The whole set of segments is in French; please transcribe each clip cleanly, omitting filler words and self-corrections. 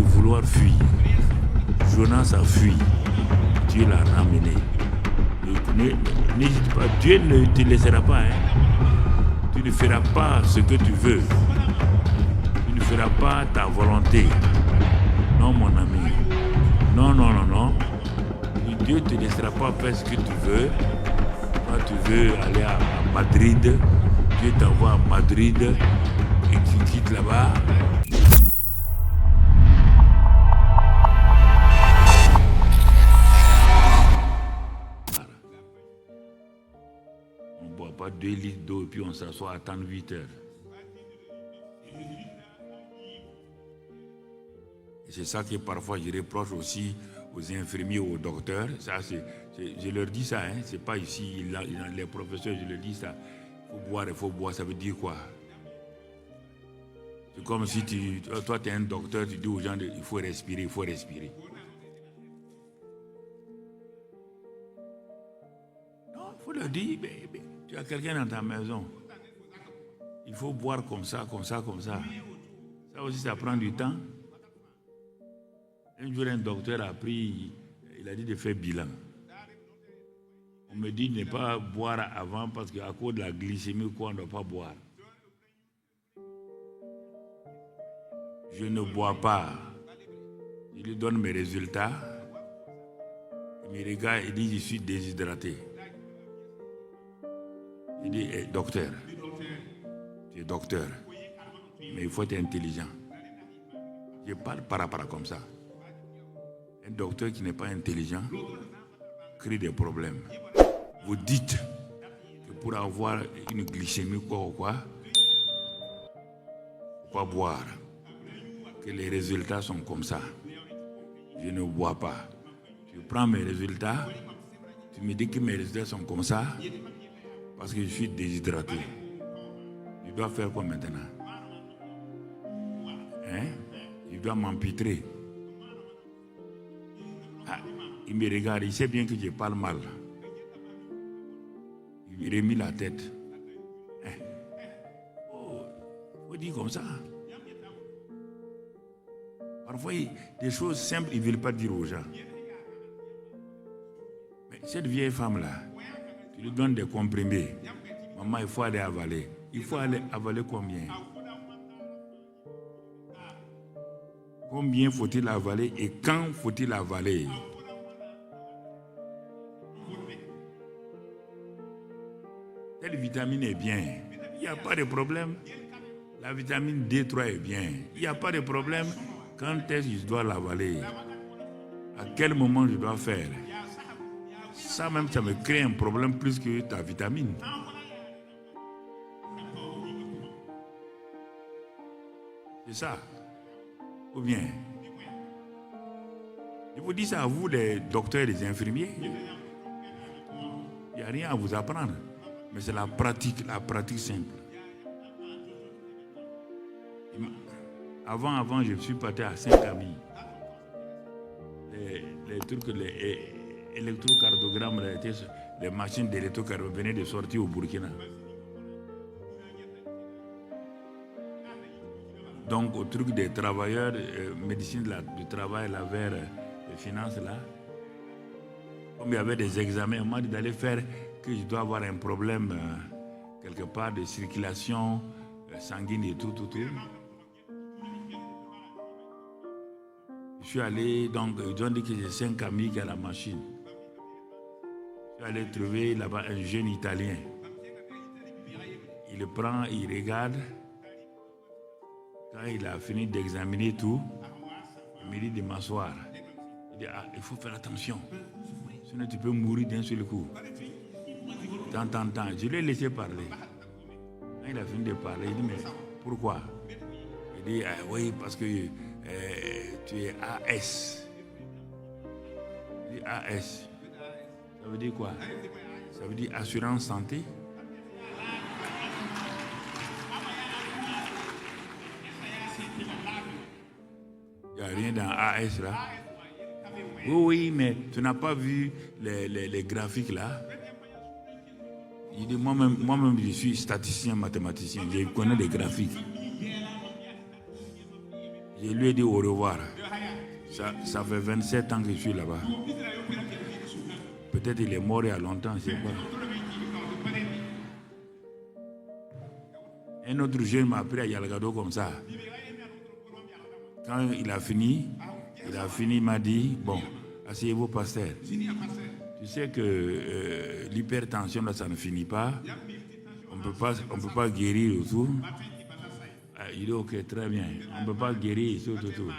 de vouloir fuir. Jonas a fui. Dieu l'a ramené. N'hésite pas, Dieu ne te laissera pas. Tu ne feras pas ce que tu veux. Tu ne feras pas ta volonté. Non, mon ami. Non. Dieu ne te laissera pas faire ce que tu veux. Toi, tu veux aller à Madrid. Dieu t'envoie à Madrid et tu quittes là-bas. On ne boit pas 2 litres d'eau et puis on s'assoit à attendre 8 heures. Et c'est ça que parfois je reproche aussi aux infirmiers, aux docteurs. Ça, je leur dis ça, c'est pas ici, les professeurs, je leur dis ça. Il faut boire, ça veut dire quoi? C'est comme si toi tu es un docteur, tu dis aux gens il faut respirer. Non, il faut leur dire, tu as quelqu'un dans ta maison. Il faut boire comme ça. Ça aussi, ça prend du temps. Un jour, un docteur a pris, il a dit de faire bilan. On me dit de ne pas boire avant parce qu'à cause de la glycémie, on ne doit pas boire. Je ne bois pas. Je lui donne mes résultats. Il me regarde et dit je suis déshydraté. Il dit docteur, tu es docteur, mais il faut être intelligent. Je parle par comme ça. Un docteur qui n'est pas intelligent crée des problèmes. Vous dites que pour avoir une glycémie faut pas boire. Que les résultats sont comme ça. Je ne bois pas. Je prends mes résultats. Tu me dis que mes résultats sont comme ça parce que je suis déshydraté. Je dois faire quoi maintenant? Je dois m'empêtrer. Il me regarde, il sait bien que je parle mal. Il me remet la tête. Il faut dire comme ça. Parfois, des choses simples, ils ne veulent pas dire aux gens. Mais cette vieille femme-là, tu lui donnes des comprimés. Maman, il faut aller avaler. Il faut aller avaler combien? Combien faut-il avaler et quand faut-il avaler? Telle vitamine est bien. Il n'y a pas de problème. La vitamine D3 est bien. Il n'y a pas de problème. Quand est-ce que je dois l'avaler? À quel moment je dois faire? Ça même, ça me crée un problème plus que ta vitamine. C'est ça. Ou bien, je vous dis ça à vous, les docteurs et les infirmiers. Il n'y a rien à vous apprendre. Mais c'est la pratique simple. Avant, je suis parti à Saint-Camille. Les trucs, les électrocardiogrammes, les machines d'électrocardiogramme venaient de sortir au Burkina. Donc, au truc des travailleurs, médecine du travail, là, vers les finances, là, comme il y avait des examens, on m'a dit d'aller faire que je dois avoir un problème quelque part de circulation sanguine et tout. Je suis allé, donc, ils ont dit que j'ai 5 amis qui ont la machine. Je suis allé trouver là-bas un jeune Italien. Il le prend, il regarde. Quand il a fini d'examiner tout, il me dit de m'asseoir. Il dit, il faut faire attention. Sinon, tu peux mourir d'un seul coup. Tant. Je lui ai laissé parler. Quand il a fini de parler, il dit, mais pourquoi? Il dit, oui, parce que tu es AS. Il dit, AS. Ça veut dire quoi? Ça veut dire assurance santé. Il n'y a rien dans AS là. Oui, mais tu n'as pas vu les graphiques là. Il dit, moi-même, je suis statisticien, mathématicien. Je connais les graphiques. Je lui ai dit au revoir. Ça fait 27 ans que je suis là-bas. Peut-être il est mort il y a longtemps, je ne sais pas. Un autre jeune m'a appris à Yalgado comme ça. Quand il a fini, il m'a dit, bon, asseyez-vous, pasteur. Tu sais que l'hypertension, là, ça ne finit pas. On ne peut pas guérir autour. Il dit, ok, très bien. On ne peut pas guérir ici autour.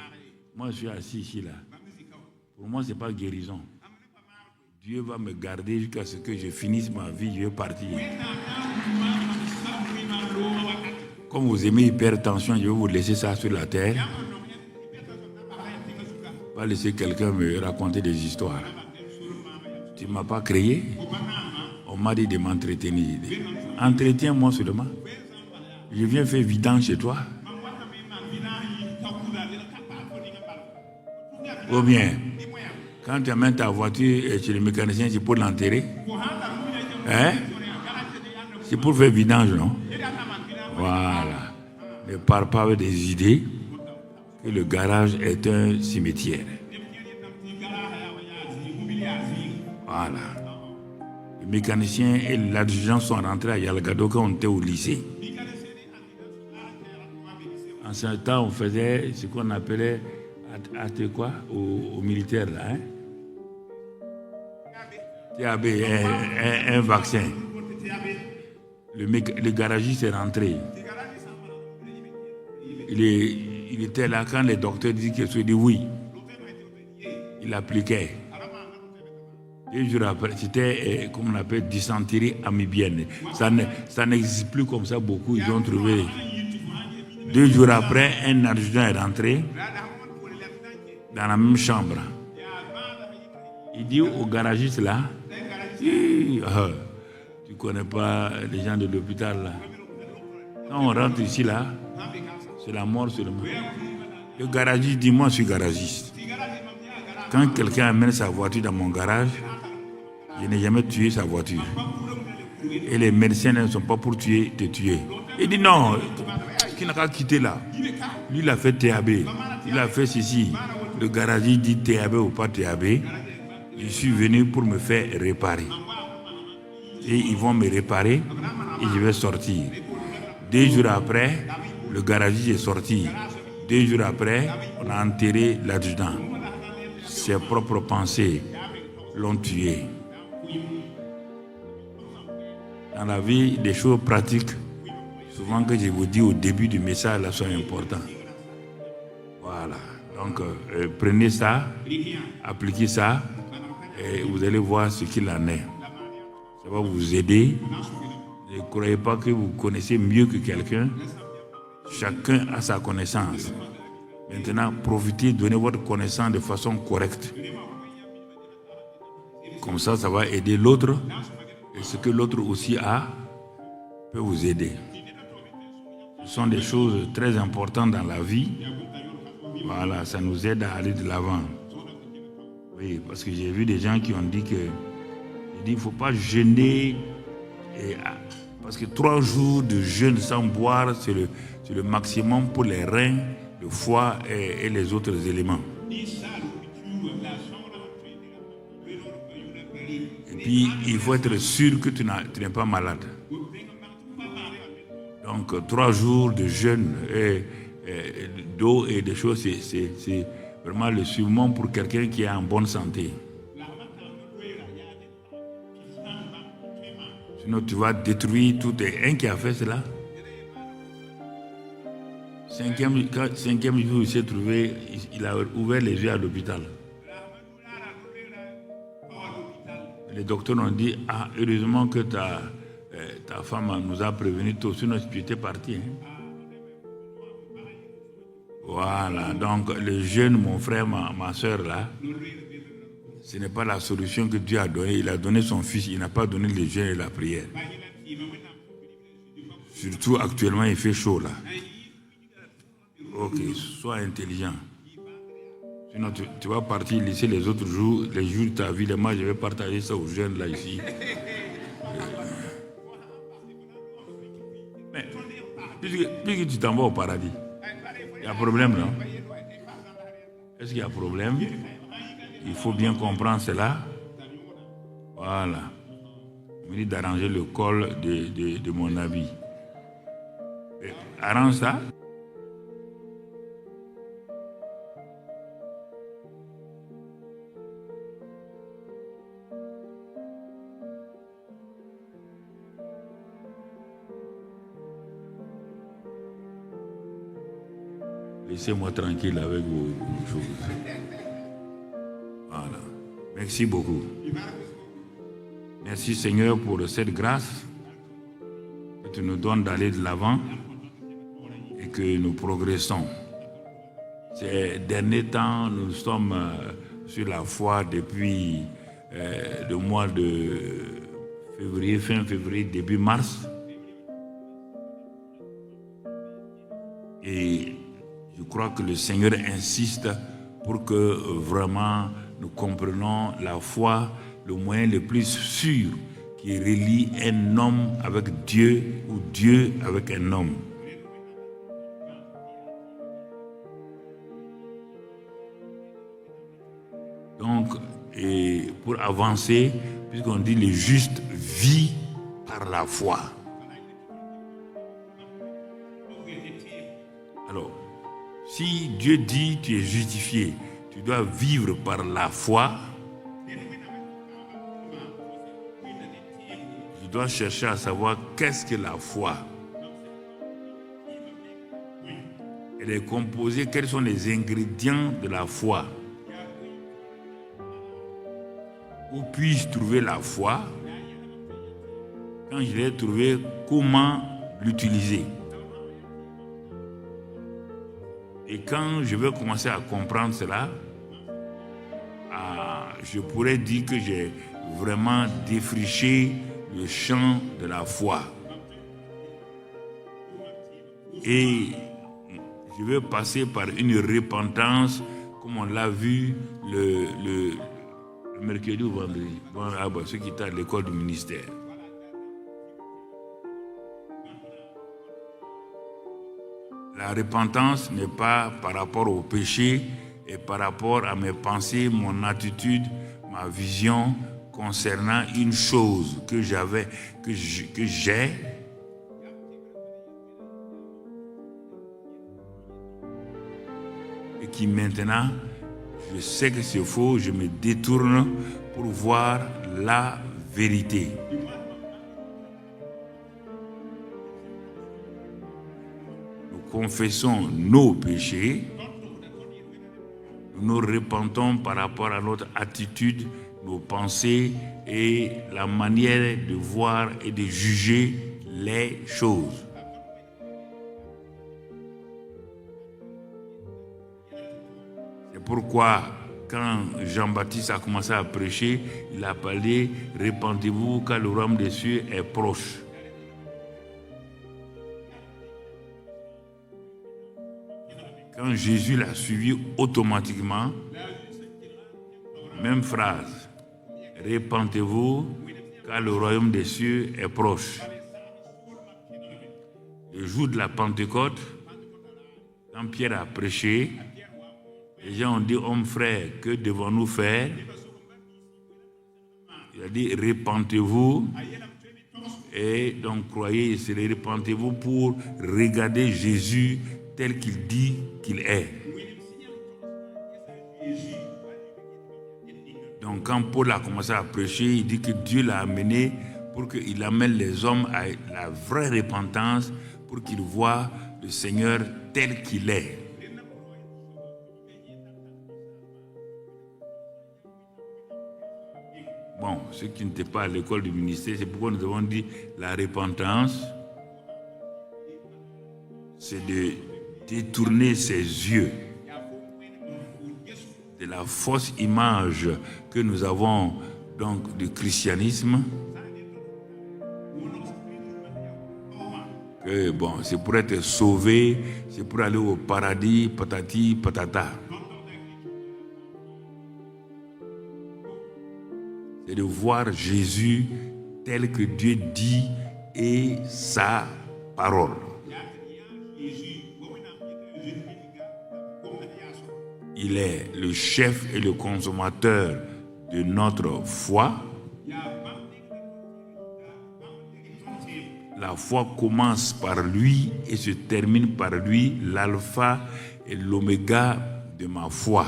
Moi, je suis assis ici, là. Pour moi, ce n'est pas guérison. Dieu va me garder jusqu'à ce que je finisse ma vie, je vais partir. Comme vous aimez l'hypertension, je vais vous laisser ça sur la terre. Pas laisser quelqu'un me raconter des histoires. Tu ne m'as pas créé. On m'a dit de m'entretenir. Entretiens-moi seulement. Je viens faire vidange chez toi. Ou bien, quand tu amènes ta voiture chez le mécanicien, c'est pour l'enterrer. Hein? C'est pour faire vidange, non? Voilà. Ne parle pas avec des idées que le garage est un cimetière. Voilà. Le mécanicien et l'adjudant sont rentrés à Yalgado quand on était au lycée. En ce temps, on faisait ce qu'on appelait au militaire là. Hein? TAB, un vaccin. Le garagiste est rentré. Il était là quand les docteurs disaient qu'il se dit oui. Il appliquait. 2 jours après, c'était comme on appelle dysenterie amibienne. Ça n'existe plus comme ça beaucoup. Ils ont trouvé. 2 jours après, un adjudant est rentré dans la même chambre. Il dit au garagiste là, tu ne connais pas les gens de l'hôpital là. Quand on rentre ici là, c'est la mort seulement. Le garagiste dit, moi je suis garagiste. Quand quelqu'un amène sa voiture dans mon garage, je n'ai jamais tué sa voiture. Et les médecins ne sont pas pour te tuer. Il dit non, qui n'a qu'à quitter là. Lui il a fait TAB, il a fait ceci. Le garagiste dit TAB ou pas TAB. Je suis venu pour me faire réparer. Et ils vont me réparer et je vais sortir. 2 jours après, le garagiste est sorti. 2 jours après, on a enterré l'adjudant. Ses propres pensées l'ont tué. Dans la vie, des choses pratiques, souvent que je vous dis au début du message, là, sont importantes. Voilà. Donc, prenez ça, appliquez ça, et vous allez voir ce qu'il en est. Ça va vous aider. Ne croyez pas que vous connaissez mieux que quelqu'un. Chacun a sa connaissance. Maintenant, profitez, donnez votre connaissance de façon correcte. Comme ça, ça va aider l'autre. Et ce que l'autre aussi a peut vous aider. Ce sont des choses très importantes dans la vie. Voilà, ça nous aide à aller de l'avant. Oui, parce que j'ai vu des gens qui ont dit qu'il ne faut pas jeûner. Parce que 3 jours de jeûne sans boire, c'est le maximum pour les reins, le foie et les autres éléments. Et puis, il faut être sûr que tu n'es pas malade. Donc, 3 jours de jeûne et d'eau et des choses, c'est vraiment le summum pour quelqu'un qui est en bonne santé. Sinon, tu vas détruire tout. Un qui a fait cela. 5e jour, il s'est trouvé, il a ouvert les yeux à l'hôpital. Les docteurs ont dit, heureusement que ta femme nous a prévenu tôt, sinon tu étais parti. Hein? Voilà, donc le jeûne, mon frère, ma soeur là, ce n'est pas la solution que Dieu a donnée. Il a donné son fils, il n'a pas donné le jeûne et la prière. Surtout actuellement, il fait chaud là. Ok, sois intelligent. Sinon, tu vas partir laisser les autres jours, les jours de ta vie. Moi, je vais partager ça aux jeunes là ici. Mais puisque tu t'en vas au paradis, il y a un problème, non? Est-ce qu'il y a problème? Il faut bien comprendre cela. Voilà. Il me dit d'arranger le col de mon habit. Arrange ça. Laissez-moi tranquille avec vos choses. Voilà. Merci beaucoup. Merci Seigneur pour cette grâce que tu nous donnes d'aller de l'avant et que nous progressons. Ces derniers temps, nous sommes sur la foi depuis le mois de février, fin février, début mars. Et je crois que le Seigneur insiste pour que vraiment nous comprenions la foi, le moyen le plus sûr qui relie un homme avec Dieu ou Dieu avec un homme. Donc, et pour avancer, puisqu'on dit le juste vit par la foi. Alors, si Dieu dit tu es justifié, tu dois vivre par la foi, je dois chercher à savoir qu'est-ce que la foi. Elle est composée, quels sont les ingrédients de la foi? Où puis-je trouver la foi? Quand je l'ai trouvée, comment l'utiliser? Et quand je vais commencer à comprendre cela, je pourrais dire que j'ai vraiment défriché le champ de la foi. Et je vais passer par une repentance, comme on l'a vu le mercredi ou vendredi, ceux qui étaient à l'école du ministère. La repentance n'est pas par rapport au péché et par rapport à mes pensées, mon attitude, ma vision concernant une chose que j'avais, que j'ai. Et qui maintenant, je sais que c'est faux, je me détourne pour voir la vérité. Confessons nos péchés, nous nous repentons par rapport à notre attitude, nos pensées et la manière de voir et de juger les choses. C'est pourquoi quand Jean-Baptiste a commencé à prêcher, il a parlé « Repentez-vous car le royaume des cieux est proche ». Quand Jésus l'a suivi automatiquement, même phrase, repentez-vous car le royaume des cieux est proche. Le jour de la Pentecôte, quand Pierre a prêché, les gens ont dit, hommes frères, que devons-nous faire? Il a dit, repentez-vous. Et donc, croyez, c'est repentez-vous pour regarder Jésus tel qu'il dit qu'il est. Donc quand Paul a commencé à prêcher, il dit que Dieu l'a amené pour qu'il amène les hommes à la vraie repentance, pour qu'ils voient le Seigneur tel qu'il est. Bon, ceux qui n'étaient pas à l'école du ministère, c'est pourquoi nous avons dit la repentance, c'est de détourner ses yeux de la fausse image que nous avons donc du christianisme, que bon, c'est pour être sauvé, c'est pour aller au paradis, patati, patata. C'est de voir Jésus tel que Dieu dit et sa parole. il est le chef et le consommateur de notre foi. La foi commence par lui et se termine par lui, l'alpha et l'oméga de ma foi.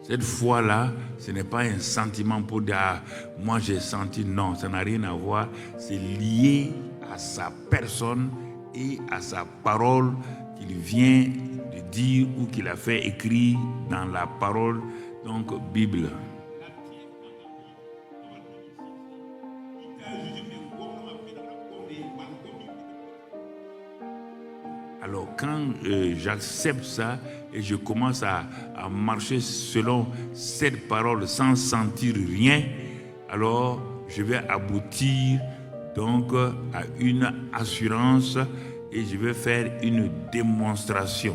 Cette foi-là, ce n'est pas un sentiment pour dire ah, moi j'ai senti, non, ça n'a rien à voir. C'est lié à sa personne et à sa parole qu'il vient de dire ou qu'il a fait écrire dans la parole, donc Bible. Alors quand j'accepte ça et je commence à marcher selon cette parole sans sentir rien, alors je vais aboutir donc à une assurance et je vais faire une démonstration.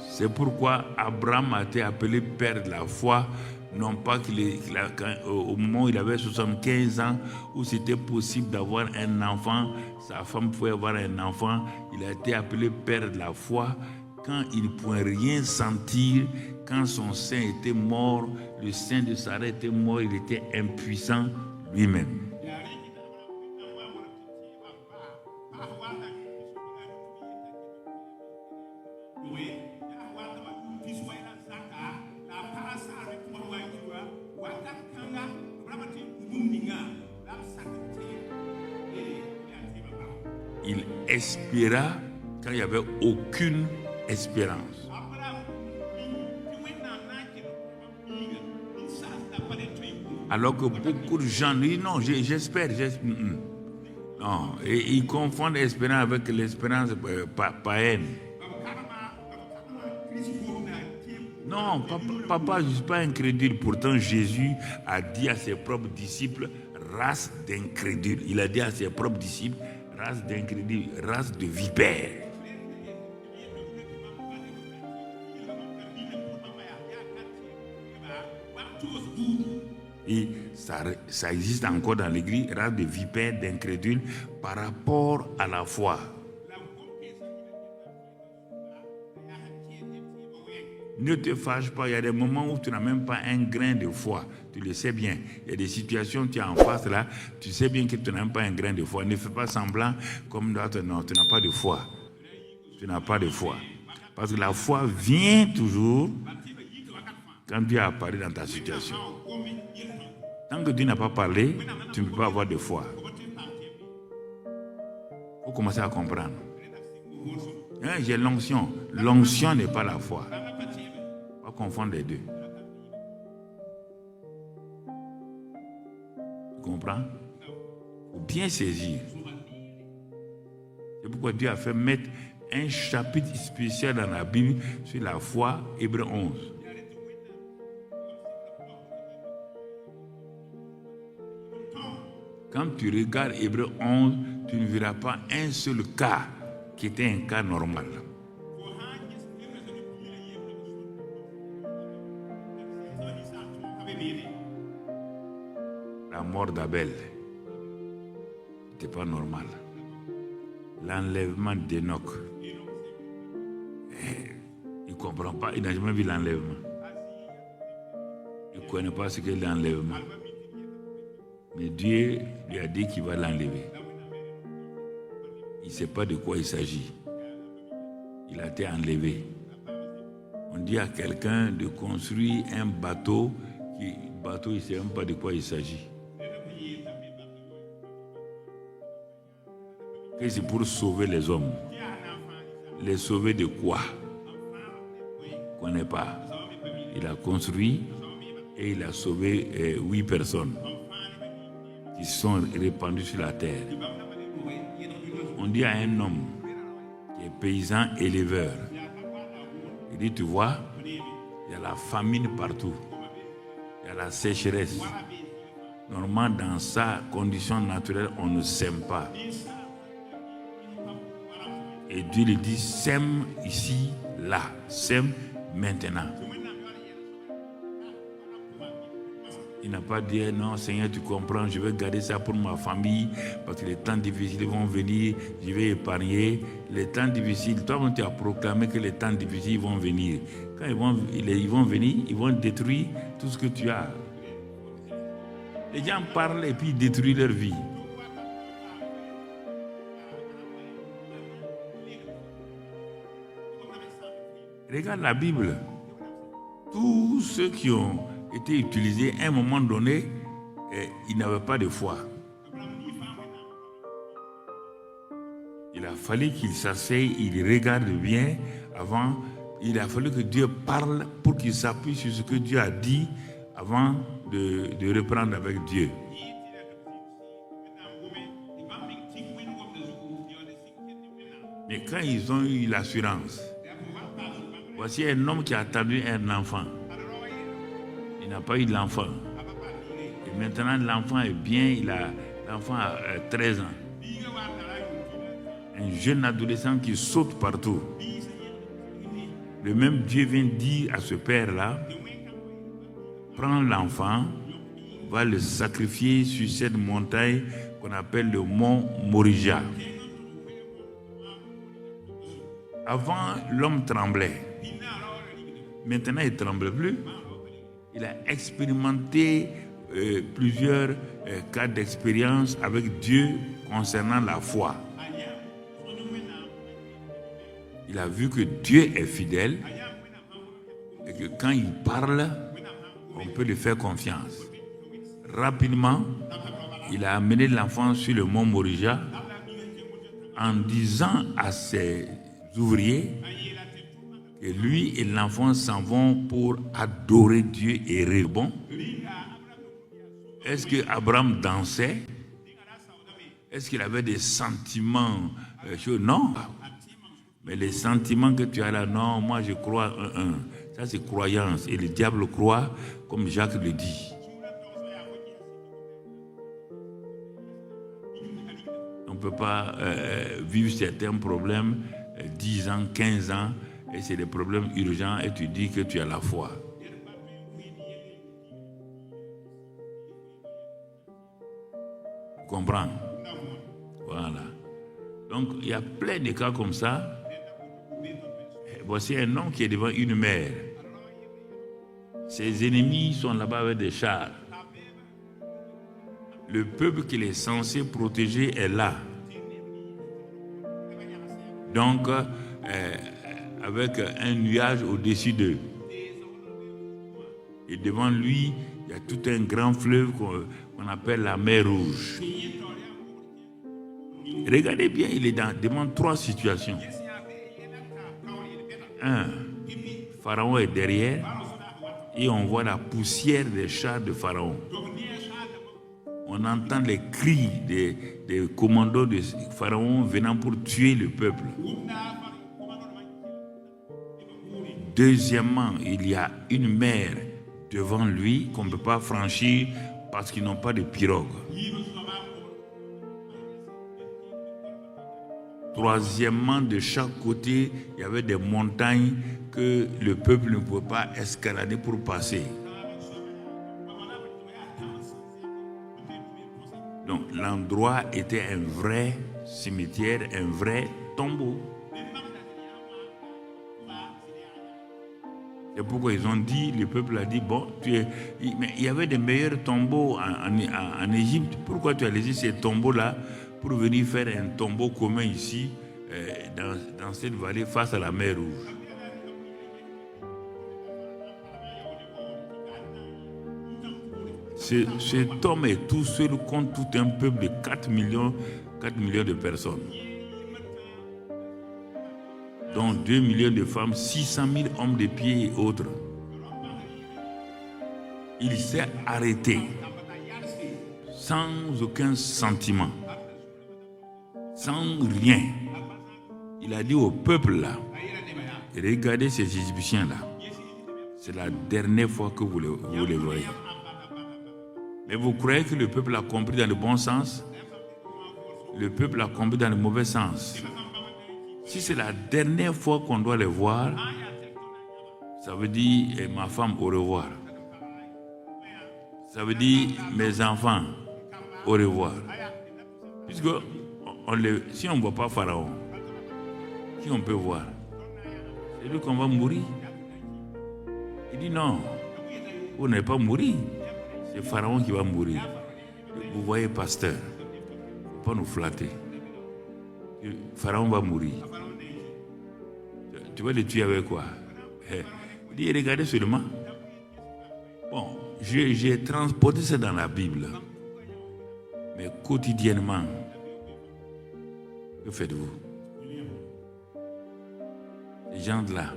C'est pourquoi Abraham a été appelé père de la foi, non pas au moment où il avait 75 ans, où c'était possible d'avoir un enfant, sa femme pouvait avoir un enfant, il a été appelé père de la foi quand il ne pouvait rien sentir, quand son sein était mort, le sein de Sarah était mort, il était impuissant lui-même. Il espéra quand il n'y avait aucune espérance. Alors que beaucoup de gens disent non, j'espère. Non, et ils confondent l'espérance avec l'espérance païenne. Non, papa, je ne suis pas incrédule. Pourtant, Jésus a dit à ses propres disciples, race d'incrédules. Il a dit à ses propres disciples, race d'incrédules, race de vipères. Et ça existe encore dans l'église, race de vipères, d'incrédules, par rapport à la foi. Ne te fâche pas, il y a des moments où tu n'as même pas un grain de foi. Tu le sais bien. Il y a des situations, tu es en face là, tu sais bien que tu n'as même pas un grain de foi. Ne fais pas semblant comme d'autres. Non, tu n'as pas de foi. Tu n'as pas de foi. Parce que la foi vient toujours quand Dieu a parlé dans ta situation. Tant que Dieu n'a pas parlé, tu ne peux pas avoir de foi. Il faut commencer à comprendre. Hein, j'ai l'onction. L'onction n'est pas la foi. Pas confondre les deux. Tu comprends? Il faut bien saisir. C'est pourquoi Dieu a fait mettre un chapitre spécial dans la Bible sur la foi, Hébreux 11. Quand tu regardes Hébreux 11, tu ne verras pas un seul cas qui était un cas normal. La mort d'Abel n'était pas normal. L'enlèvement d'Enoch, il ne comprend pas, il n'a jamais vu l'enlèvement. Il ne connaît pas ce qu'est l'enlèvement. Mais Dieu lui a dit qu'il va l'enlever. Il ne sait pas de quoi il s'agit. Il a été enlevé. On dit à quelqu'un de construire un bateau, il ne sait même pas de quoi il s'agit. Et c'est pour sauver les hommes. Les sauver de quoi? On ne connaît pas. Il a construit et il a sauvé 8 personnes qui sont répandues sur la terre. On dit à un homme qui est paysan éleveur, il dit, tu vois, il y a la famine partout, il y a la sécheresse. Normalement, dans sa condition naturelle, on ne sème pas. Et Dieu lui dit, sème ici, là, sème maintenant. Il n'a pas dit non Seigneur, tu comprends, je vais garder ça pour ma famille parce que les temps difficiles vont venir, je vais épargner. Les temps difficiles, toi tu as proclamé que les temps difficiles vont venir. Quand ils vont venir, ils vont détruire tout ce que tu as. Les gens parlent et puis ils détruisent leur vie. Regarde la Bible. Tous ceux qui ont été utilisés à un moment donné, ils n'avaient pas de foi. Il a fallu qu'ils s'asseyent, ils regardent bien avant. Il a fallu que Dieu parle pour qu'ils s'appuient sur ce que Dieu a dit avant de reprendre avec Dieu. Mais quand ils ont eu l'assurance, voici un homme qui a attendu un enfant. Il n'a pas eu l'enfant. Et maintenant, l'enfant est bien. L'enfant a 13 ans. Un jeune adolescent qui saute partout. Le même Dieu vient dire à ce père-là, prends l'enfant, va le sacrifier sur cette montagne qu'on appelle le mont Moriah. Avant, l'homme tremblait. Maintenant, il ne tremble plus. Il a expérimenté plusieurs cas d'expérience avec Dieu concernant la foi. Il a vu que Dieu est fidèle et que quand il parle, on peut lui faire confiance. Rapidement, il a amené l'enfant sur le mont Moriah en disant à ses ouvriers que lui et l'enfant s'en vont pour adorer Dieu et rire. Bon, est-ce que Abraham dansait? Est-ce qu'il avait des sentiments? Non. Mais les sentiments que tu as là, non, moi je crois un. Ça c'est croyance. Et le diable croit comme Jacques le dit. On ne peut pas vivre certains problèmes 10 ans, 15 ans, et c'est des problèmes urgents et tu dis que tu as la foi. Tu comprends? Voilà. Donc, il y a plein de cas comme ça. Voici un homme qui est devant une mer. Ses ennemis sont là-bas avec des chars. Le peuple qu'il est censé protéger est là. Donc, avec un nuage au-dessus d'eux. Et devant lui, il y a tout un grand fleuve qu'on appelle la mer Rouge. Regardez bien, il est devant 3 situations. 1, Pharaon est derrière et on voit la poussière des chars de Pharaon. On entend les cris des commandos de Pharaon venant pour tuer le peuple. Deuxièmement, il y a une mer devant lui qu'on ne peut pas franchir parce qu'ils n'ont pas de pirogue. Troisièmement, de chaque côté, il y avait des montagnes que le peuple ne pouvait pas escalader pour passer. Donc l'endroit était un vrai cimetière, un vrai tombeau. C'est pourquoi ils ont dit, le peuple a dit, bon, mais il y avait des meilleurs tombeaux en Égypte. Pourquoi tu as laissé ces tombeaux-là pour venir faire un tombeau commun ici, dans cette vallée, face à la mer Rouge? Cet homme est tout seul contre tout un peuple de 4 millions de personnes. Dont 2 millions de femmes, 600 000 hommes de pied et autres. Il s'est arrêté sans aucun sentiment, sans rien. Il a dit au peuple là, regardez ces Égyptiens là, c'est la dernière fois que vous les voyez. Mais vous croyez que le peuple a compris dans le bon sens? Le peuple a compris dans le mauvais sens. Si c'est la dernière fois qu'on doit les voir, Ça veut dire ma femme au revoir. Ça veut dire mes enfants au revoir. Puisque si on ne voit pas Pharaon, qui on peut voir? C'est lui qu'on va mourir. Il dit non, vous n'allez pas mourir. C'est Pharaon qui va mourir. Vous voyez, pasteur, il ne faut pas nous flatter. Pharaon va mourir. Tu vas le tuer avec quoi? Il dit, regardez seulement. Bon, j'ai transporté ça dans la Bible. Mais quotidiennement, que faites-vous? Ces gens-là,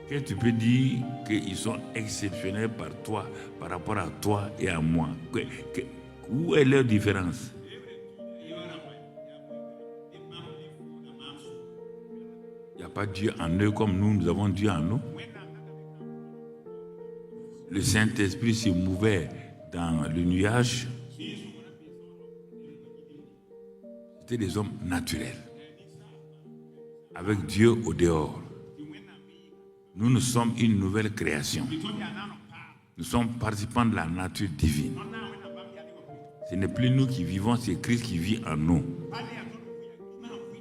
que tu peux dire qu'ils sont exceptionnels par rapport à toi et à moi? Où est leur différence? Il n'y a pas Dieu en eux comme nous avons Dieu en nous. Le Saint-Esprit se mouvait dans le nuage. C'était des hommes naturels, avec Dieu au dehors. Nous sommes une nouvelle création. Nous sommes participants de la nature divine. Ce n'est plus nous qui vivons, c'est Christ qui vit en nous.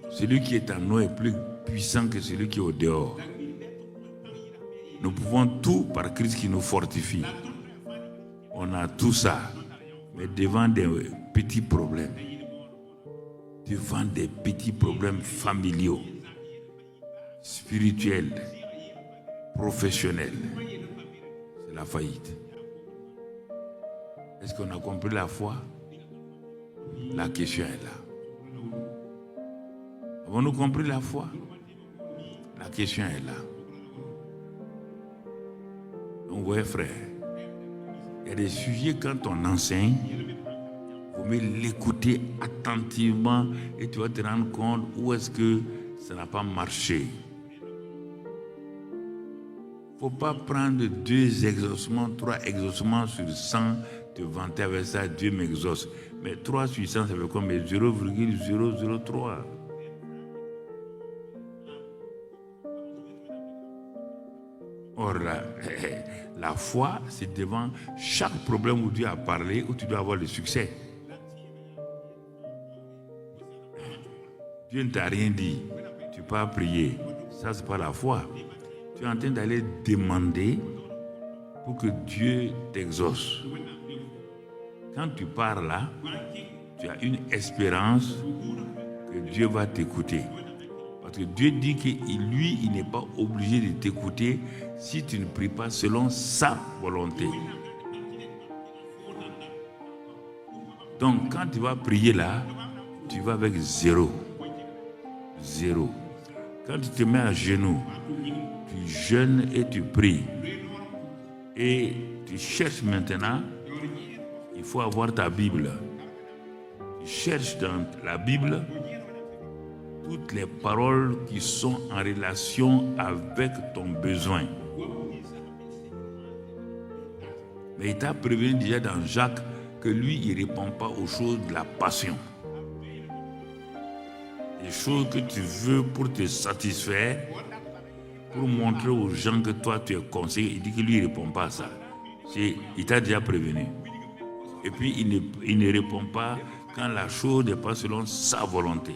Celui qui est en nous est plus puissant que celui qui est au dehors. Nous pouvons tout par Christ qui nous fortifie. On a tout ça, mais devant des petits problèmes, devant des petits problèmes familiaux, spirituels, professionnels, c'est la faillite. Est-ce qu'on a compris la foi? La question est là. Avons-nous compris la foi? La question est là. Donc, ouais, frère, il y a des sujets quand on enseigne, il faut mieux l'écouter attentivement et tu vas te rendre compte où est-ce que ça n'a pas marché. Il ne faut pas prendre 2 exaucements, 3 exaucements sur 100, te vanter avec ça, Dieu m'exauce. Mais 3 sur 100, ça fait combien? 0,003. Or, la foi, c'est devant chaque problème où Dieu a parlé, où tu dois avoir le succès. Dieu ne t'a rien dit. Tu peux pas prier. Ça, c'est pas la foi. Tu es en train d'aller demander pour que Dieu t'exauce. Quand tu pars là, tu as une espérance que Dieu va t'écouter. Parce que Dieu dit que lui, il n'est pas obligé de t'écouter si tu ne pries pas selon sa volonté. Donc, quand tu vas prier là, tu vas avec 0. 0. Quand tu te mets à genoux, tu jeûnes et tu pries. Et tu cherches maintenant, il faut avoir ta Bible. Tu cherches dans la Bible toutes les paroles qui sont en relation avec ton besoin. Mais il t'a prévenu déjà dans Jacques que lui, il ne répond pas aux choses de la passion. Les choses que tu veux pour te satisfaire, pour montrer aux gens que toi, tu es conseillé, il dit que lui, il ne répond pas à ça. Il t'a déjà prévenu. Et puis, il ne répond pas quand la chose n'est pas selon sa volonté.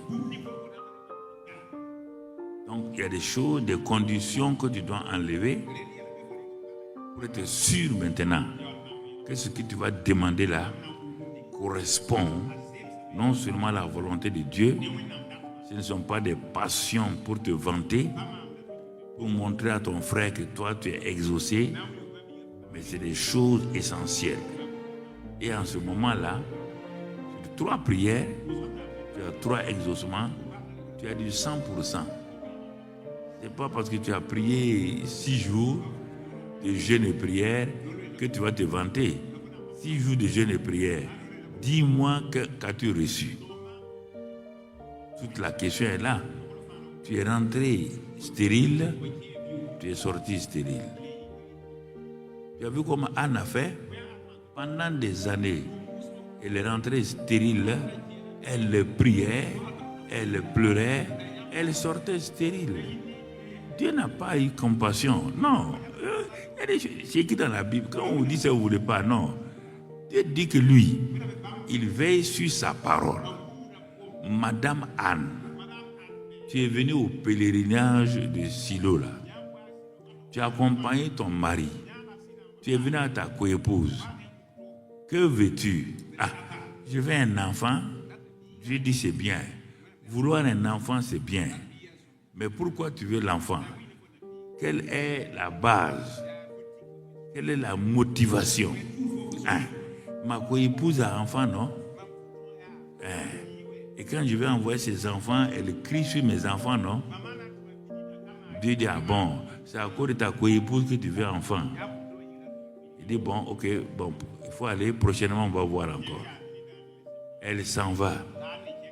Donc, il y a des choses, des conditions que tu dois enlever pour être sûr maintenant que ce que tu vas demander là correspond non seulement à la volonté de Dieu, ce ne sont pas des passions pour te vanter, pour montrer à ton frère que toi tu es exaucé, mais c'est des choses essentielles. Et en ce moment-là, sur 3 prières, tu as 3 exaucements, tu as du 100%. Ce n'est pas parce que tu as prié 6 jours de jeûne et prière que tu vas te vanter. 6 jours de jeûne et prière, dis-moi qu'as-tu reçu? Toute la question est là. Tu es rentré stérile, tu es sorti stérile. Tu as vu comment Anne a fait? Pendant des années, elle est rentrée stérile, elle priait, elle pleurait, elle sortait stérile. Dieu n'a pas eu compassion. Non. C'est écrit dans la Bible. Quand on vous dit ça, vous ne voulez pas. Non. Dieu dit que lui, il veille sur sa parole. Madame Anne, tu es venue au pèlerinage de Silo là. Tu as accompagné ton mari. Tu es venu à ta coépouse. Que veux-tu? Ah, je veux un enfant. Dieu dit c'est bien. Vouloir un enfant, c'est bien. Mais pourquoi tu veux l'enfant? Quelle est la base? Quelle est la motivation? Hein? Ma coépouse a un enfant, non? Hein? Et quand je vais envoyer ses enfants, elle crie sur mes enfants, non? Dieu dit, ah bon, c'est à cause de ta coépouse que tu veux un enfant. Il dit, bon, ok, bon, il faut aller, prochainement on va voir encore. Elle s'en va.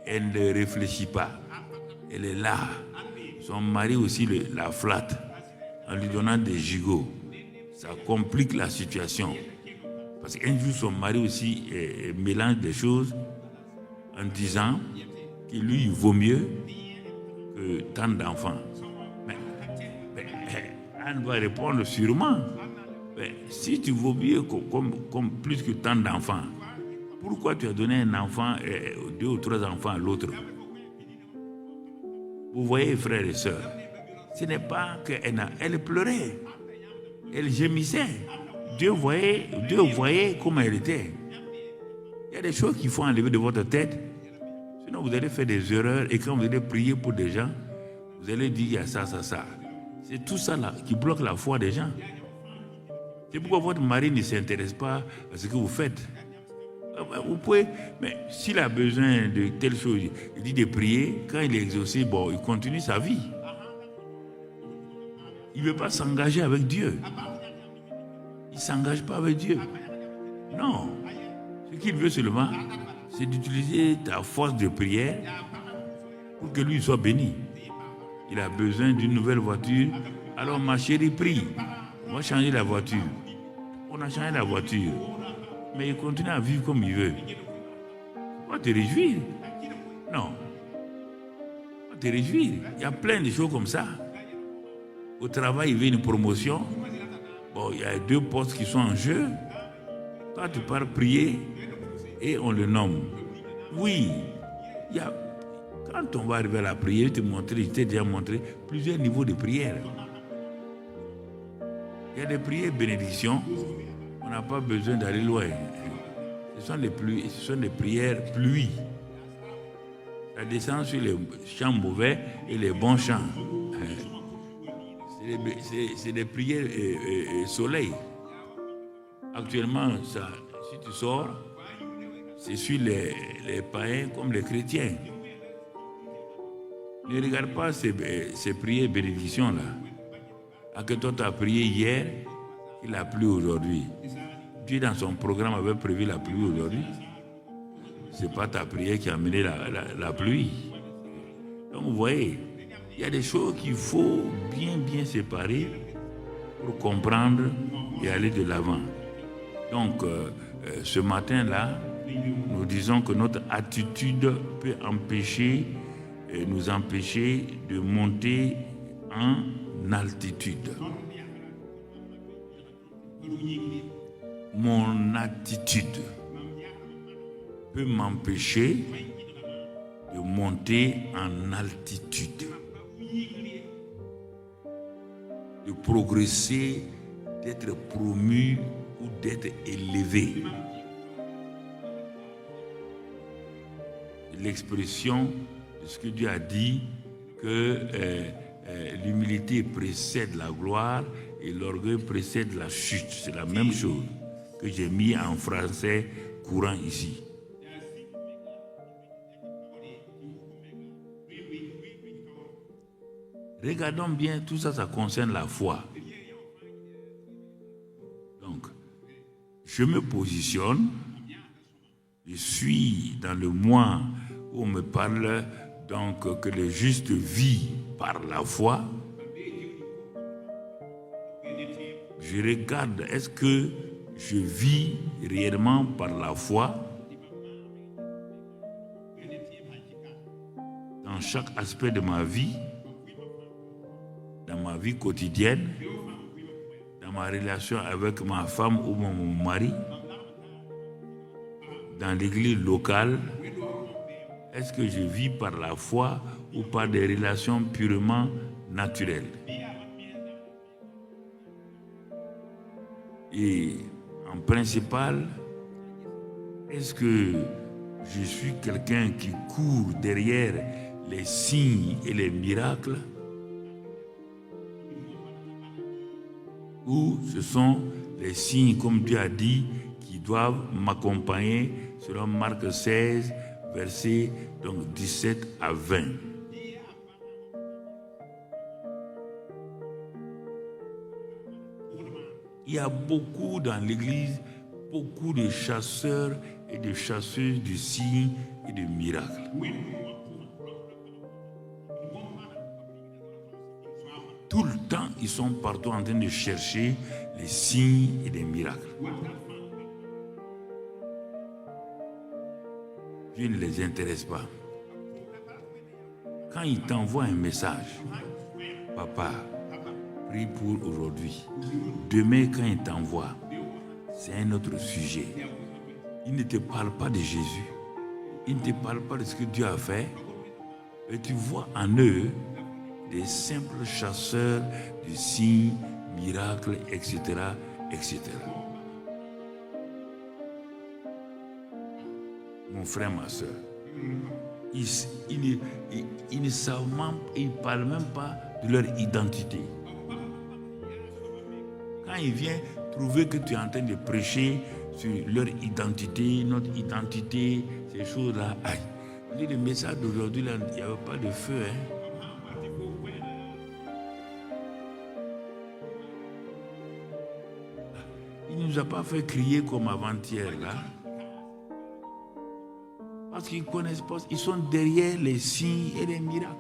Elle ne réfléchit pas. Elle est là. Son mari aussi la flatte en lui donnant des gigots. Ça complique la situation. Parce qu'un jour, son mari aussi mélange des choses en disant qu'il lui vaut mieux que tant d'enfants. Mais Anne va répondre sûrement. Mais si tu vaux mieux comme plus que tant d'enfants, pourquoi tu as donné un enfant, 2 ou 3 enfants à l'autre? Vous voyez, frères et sœurs, ce n'est pas qu'elle pleurait, elle gémissait. Dieu voyait comment elle était. Il y a des choses qu'il faut enlever de votre tête. Sinon, vous allez faire des erreurs et quand vous allez prier pour des gens, vous allez dire il y a ça, ça, ça. C'est tout ça là qui bloque la foi des gens. C'est pourquoi votre mari ne s'intéresse pas à ce que vous faites. Vous pouvez, mais s'il a besoin de telle chose, il dit de prier, quand il est exaucé, bon, il continue sa vie. Il ne veut pas s'engager avec Dieu. Il ne s'engage pas avec Dieu. Non. Ce qu'il veut seulement, c'est d'utiliser ta force de prière pour que lui soit béni. Il a besoin d'une nouvelle voiture. Alors ma chérie, prie. On va changer la voiture. On a changé la voiture. Mais il continue à vivre comme il veut. On va te réjouir. Non. On va te réjouir. Il y a plein de choses comme ça. Au travail, il veut une promotion. Bon, il y a 2 postes qui sont en jeu. Toi, tu pars prier et on le nomme. Oui, il y a, quand on va arriver à la prière, je t'ai déjà montré plusieurs niveaux de prière. Il y a des prières bénédictions. On n'a pas besoin d'aller loin. Ce sont des prières pluie. Ça descend sur les champs mauvais et les bons champs. C'est des prières soleil. Actuellement, ça, si tu sors, c'est sur les païens comme les chrétiens. Ne regarde pas ces prières bénédictions-là. À que toi, tu as prié hier, il a plu aujourd'hui. Dieu, dans son programme, avait prévu la pluie aujourd'hui. Ce n'est pas ta prière qui a amené la pluie. Donc, vous voyez, il y a des choses qu'il faut bien séparer pour comprendre et aller de l'avant. Donc, ce matin-là, nous disons que notre attitude peut nous empêcher de monter en altitude. Mon attitude peut m'empêcher de monter en altitude, de progresser, d'être promu ou d'être élevé. L'expression de ce que Dieu a dit, que l'humilité précède la gloire et l'orgueil précède la chute. C'est la même chose que j'ai mis en français courant ici. Regardons bien, tout ça, ça concerne la foi. Donc, je me positionne, je suis dans le mois où on me parle donc que le juste vit par la foi. Je regarde, est-ce que je vis réellement par la foi dans chaque aspect de ma vie, vie quotidienne, dans ma relation avec ma femme ou mon mari, dans l'église locale, est-ce que je vis par la foi ou par des relations purement naturelles? Et en principal, est-ce que je suis quelqu'un qui court derrière les signes et les miracles? Ou ce sont les signes, comme Dieu a dit, qui doivent m'accompagner, selon Marc 16, versets 17 à 20. Il y a beaucoup dans l'Église, beaucoup de chasseurs et de chasseuses de signes et de miracles. Tout le temps, ils sont partout en train de chercher les signes et les miracles. Dieu ne les intéresse pas. Quand il t'envoie un message, papa, prie pour aujourd'hui. Demain, quand il t'envoie, c'est un autre sujet. Il ne te parle pas de Jésus. Il ne te parle pas de ce que Dieu a fait. Et tu vois en eux des simples chasseurs de signes, miracles, etc., etc. Mon frère, ma soeur, ils ne savent même, ils ne parlent même pas de leur identité. Quand ils viennent trouver que tu es en train de prêcher sur leur identité, notre identité, ces choses-là, aïe. Le message d'aujourd'hui, là, il n'y avait pas de feu, hein. Il ne nous a pas fait crier comme avant-hier, là. Parce qu'ils ne connaissent pas, ils sont derrière les signes et les miracles.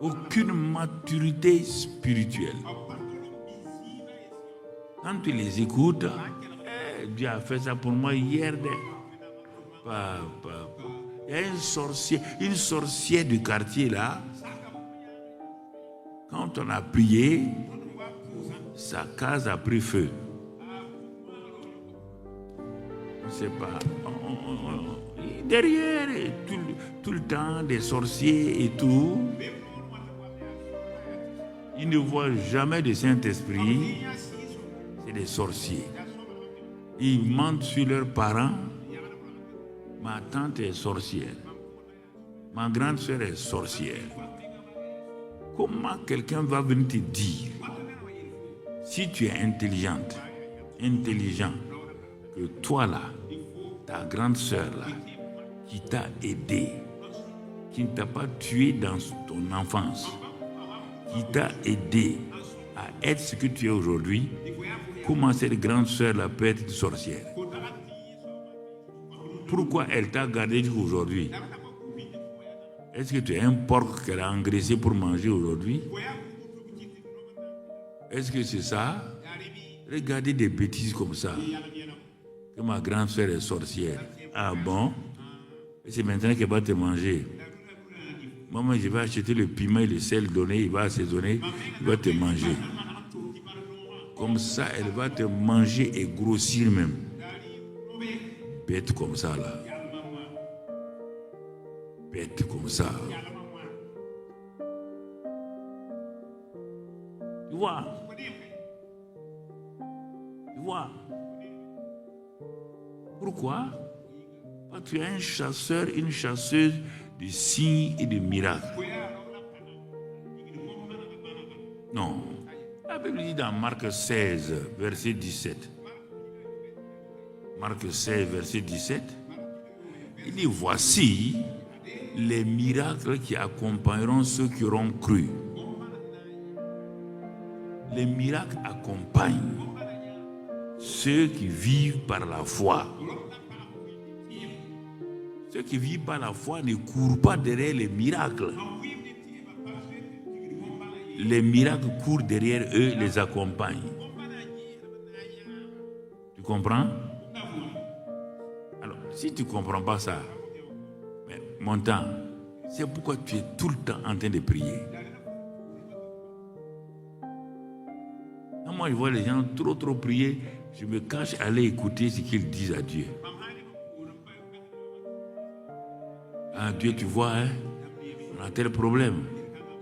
Aucune maturité spirituelle. Quand tu les écoutes, Dieu a fait ça pour moi hier. Il y a une sorcière du quartier là. Quand on a prié, sa case a pris feu. Je ne sais pas. Derrière, tout le temps, des sorciers et tout. Ils ne voient jamais de Saint-Esprit. C'est des sorciers. Ils mentent sur leurs parents. Ma tante est sorcière. Ma grande sœur est sorcière. Comment quelqu'un va venir te dire, si tu es intelligent, que toi là, ta grande sœur là, qui t'a aidé, qui ne t'a pas tué dans ton enfance, qui t'a aidé à être ce que tu es aujourd'hui, comment cette grande sœur là peut être une sorcière? Pourquoi elle t'a gardé jusqu'aujourd'hui? Est-ce que tu es un porc qu'elle a engraissé pour manger aujourd'hui? Est-ce que c'est ça? Regardez des bêtises comme ça. Que ma grande sœur est sorcière. Ah bon? Et c'est maintenant qu'elle va te manger. Maman, je vais acheter le piment et le sel donné, il va assaisonner, il va te manger. Comme ça, elle va te manger et grossir même. Bête comme ça, là. Bête comme ça. Tu vois? Tu vois? Pourquoi? Parce que tu es un chasseur, une chasseuse de signes et de miracles. Non. La Bible dit dans Marc 16, verset 17. Marc 16, verset 17. Il dit, voici les miracles qui accompagneront ceux qui auront cru. Les miracles accompagnent ceux qui vivent par la foi. Ceux qui vivent par la foi ne courent pas derrière les miracles. Les miracles courent derrière eux, les accompagnent. Tu comprends? Alors, si tu ne comprends pas ça, mon temps, c'est pourquoi tu es tout le temps en train de prier. moi je vois les gens trop prier, je me cache à aller écouter ce qu'ils disent à Dieu. Ah, Dieu, tu vois, hein, on a tel problème.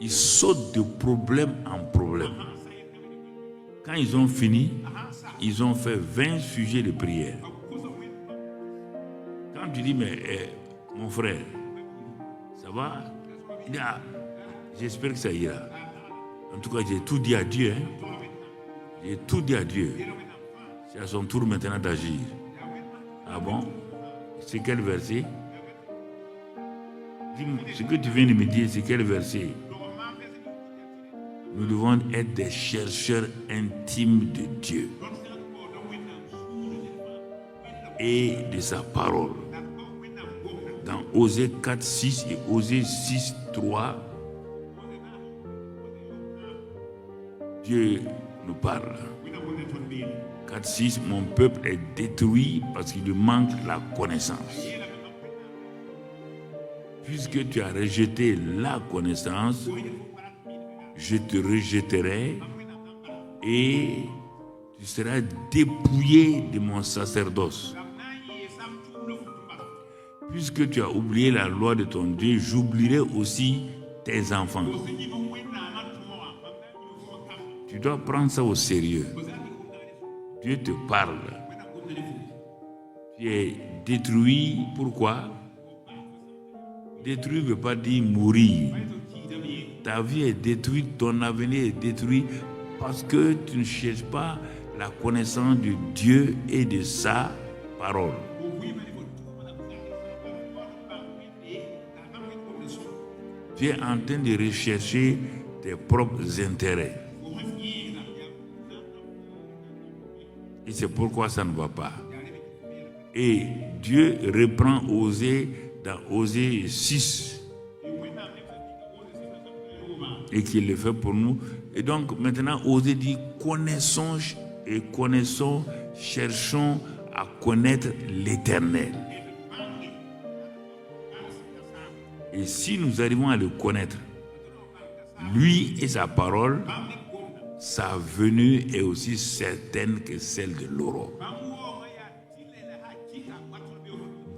Ils sautent de problème en problème. Quand ils ont fini, ils ont fait 20 sujets de prière. Quand tu dis, mais mon frère, ça va? Il dit, ah, j'espère que ça ira. En tout cas, j'ai tout dit à Dieu. Hein. J'ai tout dit à Dieu. C'est à son tour maintenant d'agir. Ah bon? C'est quel verset? Dis-moi, ce que tu viens de me dire, c'est quel verset? Nous devons être des chercheurs intimes de Dieu et de sa parole. Dans Osée 4, 6 et Osée 6, 3, Dieu nous parle. 4, 6, mon peuple est détruit parce qu'il lui manque la connaissance. Puisque tu as rejeté la connaissance, je te rejetterai et tu seras dépouillé de mon sacerdoce. Puisque tu as oublié la loi de ton Dieu, j'oublierai aussi tes enfants. Tu dois prendre ça au sérieux. Dieu te parle. Tu es détruit. Pourquoi? Détruit ne veut pas dire mourir. Ta vie est détruite, ton avenir est détruit parce que tu ne cherches pas la connaissance de Dieu et de sa parole. Tu es en train de rechercher tes propres intérêts. Et c'est pourquoi ça ne va pas. Et Dieu reprend Osée dans Osée 6. Et qu'il le fait pour nous. Et donc maintenant, Osée dit, connaissons, cherchons à connaître l'Éternel. Et si nous arrivons à le connaître, lui et sa parole, sa venue est aussi certaine que celle de l'aurore.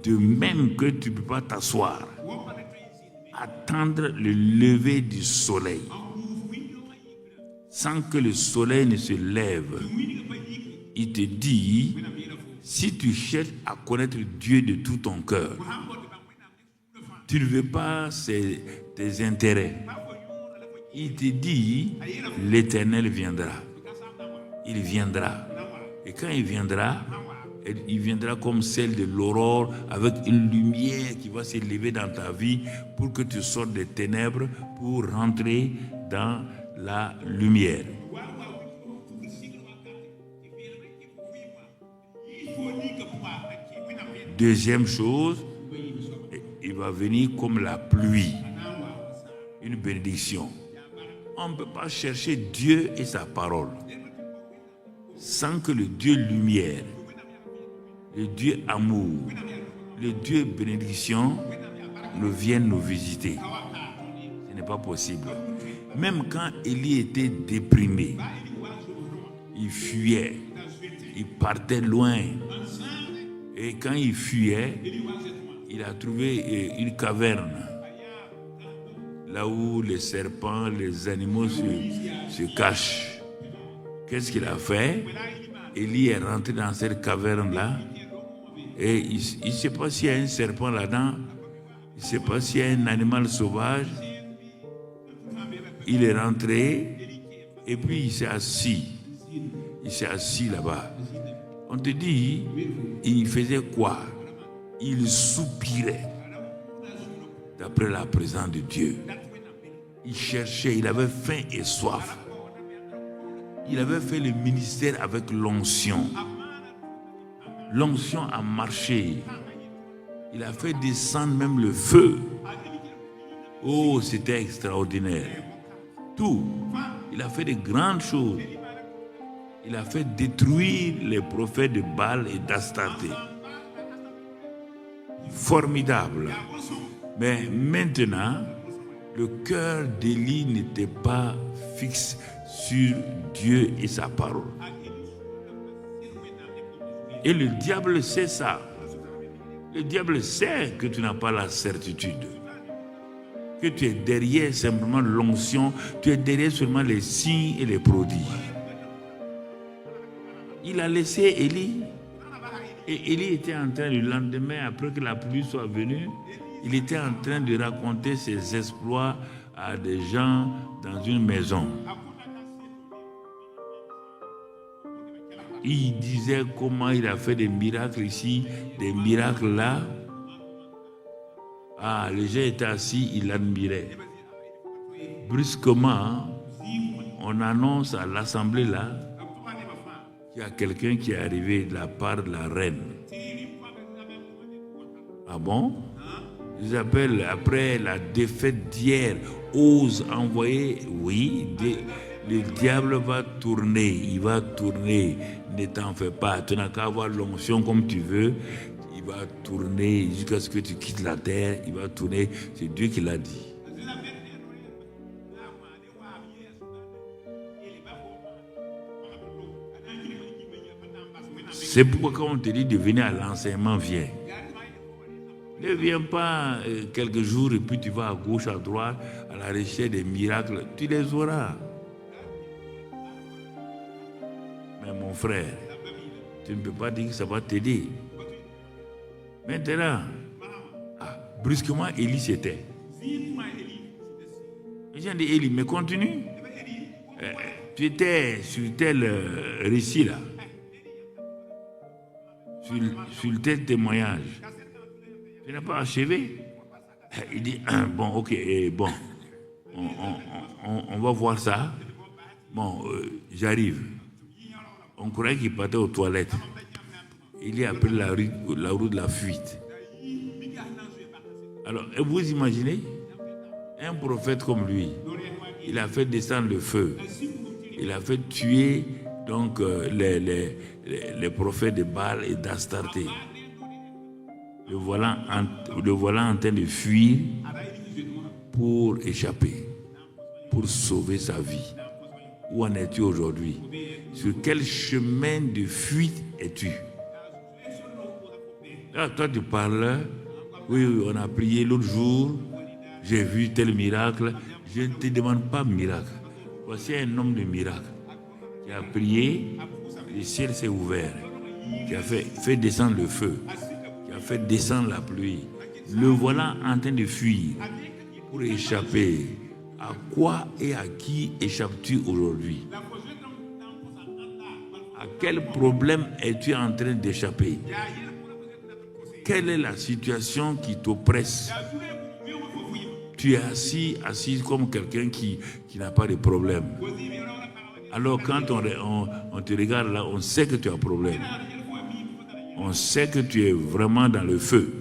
De même que tu ne peux pas t'asseoir, attendre le lever du soleil, sans que le soleil ne se lève. Il te dit, si tu cherches à connaître Dieu de tout ton cœur, tu ne veux pas tes intérêts. Il te dit, l'Éternel viendra. Il viendra. Et quand il viendra comme celle de l'aurore, avec une lumière qui va s'élever dans ta vie pour que tu sortes des ténèbres pour rentrer dans la lumière. Deuxième chose, il va venir comme la pluie, une bénédiction. On ne peut pas chercher Dieu et sa parole sans que le Dieu lumière, le Dieu amour, le Dieu bénédiction ne vienne nous visiter. Ce n'est pas possible. Même quand Élie était déprimé, il fuyait, il partait loin. Et quand il fuyait, il a trouvé une caverne, là où les serpents, les animaux se cachent. Qu'est-ce qu'il a fait? Élie est rentré dans cette caverne-là et il ne sait pas s'il y a un serpent là-dedans, il ne sait pas s'il y a un animal sauvage. Il est rentré et puis il s'est assis. Il s'est assis là-bas. On te dit, il faisait quoi? Il soupirait d'après la présence de Dieu. Il cherchait, il avait faim et soif. Il avait fait le ministère avec l'onction. L'onction a marché. Il a fait descendre même le feu. Oh, c'était extraordinaire. Tout. Il a fait de grandes choses. Il a fait détruire les prophètes de Baal et d'Astarté. Formidable. Mais maintenant, Le cœur d'Élie n'était pas fixe sur Dieu et sa parole. Et le diable sait ça. Le diable sait que tu n'as pas la certitude. Que tu es derrière simplement l'onction, tu es derrière seulement les signes et les prodiges. Il a laissé Élie. Et Élie était en train, le lendemain, après que la pluie soit venue, il était en train de raconter ses exploits à des gens dans une maison. Il disait comment il a fait des miracles ici, des miracles là. Ah, les gens étaient assis, ils l'admiraient. Brusquement, on annonce à l'assemblée là qu'il y a quelqu'un qui est arrivé de la part de la reine. Ah bon? Ils appellent après la défaite d'hier, ose envoyer, oui, le diable va tourner, il va tourner, ne t'en fais pas, tu n'as qu'à avoir l'onction comme tu veux, il va tourner jusqu'à ce que tu quittes la terre, il va tourner, c'est Dieu qui l'a dit. C'est pourquoi quand on te dit de venir à l'enseignement, viens. Ne viens pas quelques jours et puis tu vas à gauche, à droite, à la recherche des miracles. Tu les auras. Mais mon frère, tu ne peux pas dire que ça va t'aider. Maintenant, brusquement, Élie s'était. Les gens disent, Élie, mais continue. Tu étais sur tel récit là. Sur tel témoignage. Tu n'as pas achevé. Il dit, bon, ok, bon, on va voir ça. Bon, j'arrive. On croyait qu'il partait aux toilettes. Il est appelé la route de la fuite. Alors, vous imaginez, un prophète comme lui, il a fait descendre le feu. Il a fait tuer donc les prophètes de Baal et d'Astarté. Le voilà en train de fuir pour échapper, pour sauver sa vie. Où en es-tu aujourd'hui? Sur quel chemin de fuite es-tu? Là, toi, tu parles, oui, on a prié l'autre jour, j'ai vu tel miracle. Je ne te demande pas miracle. Voici un homme de miracle qui a prié, le ciel s'est ouvert, qui a fait descendre le feu, qui a fait descendre la pluie. Le voilà en train de fuir pour échapper. À quoi et à qui échappes-tu aujourd'hui? À quel problème es-tu en train d'échapper? Quelle est la situation qui t'oppresse? Tu es assis comme quelqu'un qui n'a pas de problème. Alors quand on te regarde là, on sait que tu as un problème. On sait que tu es vraiment dans le feu.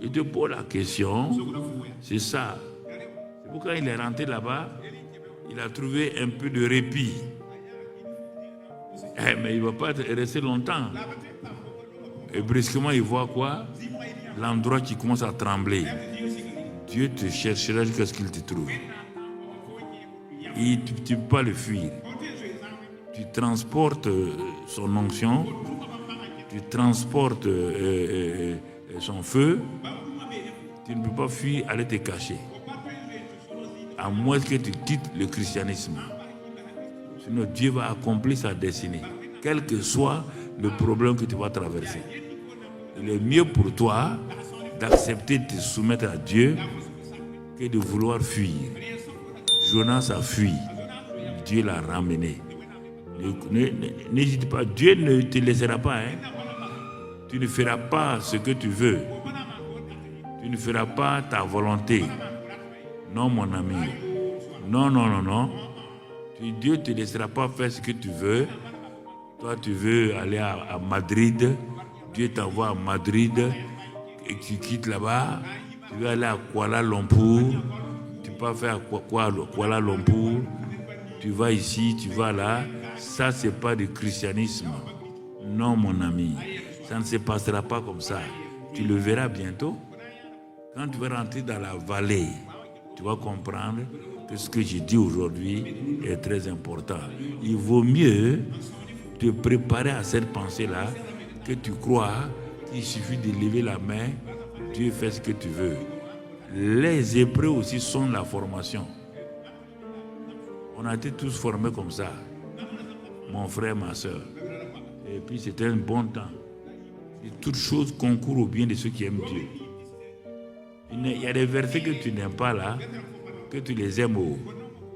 Il te pose la question, c'est ça. C'est pourquoi il est rentré là-bas, il a trouvé un peu de répit. Mais il ne va pas rester longtemps. Et brusquement, il voit quoi? L'endroit qui commence à trembler. Dieu te cherchera jusqu'à ce qu'il te trouve. Et tu ne peux pas le fuir. Tu transportes son onction, tu transportes son feu. Tu ne peux pas fuir, aller te cacher. À moins que tu quittes le christianisme. Sinon, Dieu va accomplir sa destinée. Quel que soit le problème que tu vas traverser. Il est mieux pour toi d'accepter de te soumettre à Dieu que de vouloir fuir. Jonas a fui. Dieu l'a ramené. N'hésite pas. Dieu ne te laissera pas. Tu ne feras pas ce que tu veux. Tu ne feras pas ta volonté. Non, mon ami. Non, non, non, non. Dieu ne te laissera pas faire ce que tu veux. Toi, tu veux aller à Madrid. Dieu t'envoie à Madrid et tu quittes là-bas. Tu veux aller à Kuala Lumpur. Tu peux faire Kuala Lumpur. Tu vas ici, tu vas là. Ça, ce n'est pas du christianisme. Non, mon ami. Ça ne se passera pas comme ça. Tu le verras bientôt. Quand tu vas rentrer dans la vallée, tu vas comprendre que ce que je dis aujourd'hui est très important. Il vaut mieux te préparer à cette pensée-là que tu crois qu'il suffit de lever la main, Dieu fait ce que tu veux. Les Hébreux aussi sont la formation. On a été tous formés comme ça, mon frère, ma soeur. Et puis c'était un bon temps. Et toute chose concourt au bien de ceux qui aiment Dieu. Il y a des versets que tu n'aimes pas là, que tu les aimes haut.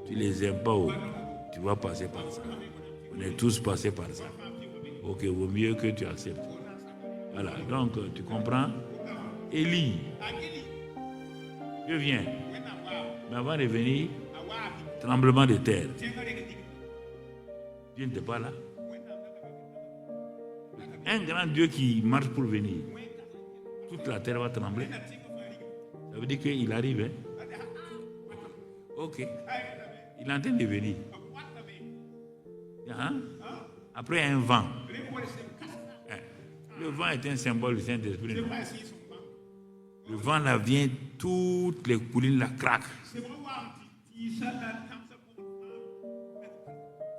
Tu les aimes pas haut. Tu vas passer par ça. On est tous passés par ça. Ok, vaut mieux que tu acceptes. Voilà, donc tu comprends? Élie, Dieu vient. Mais avant de venir, tremblement de terre. Dieu n'était pas là. Un grand Dieu qui marche pour venir. Toute la terre va trembler. Ça veut dire qu'il arrive. Hein? Ok. Il est en train de venir. Hein? Après, il y a un vent. Le vent est un symbole du Saint-Esprit. Le vent là vient, toutes les collines la craquent.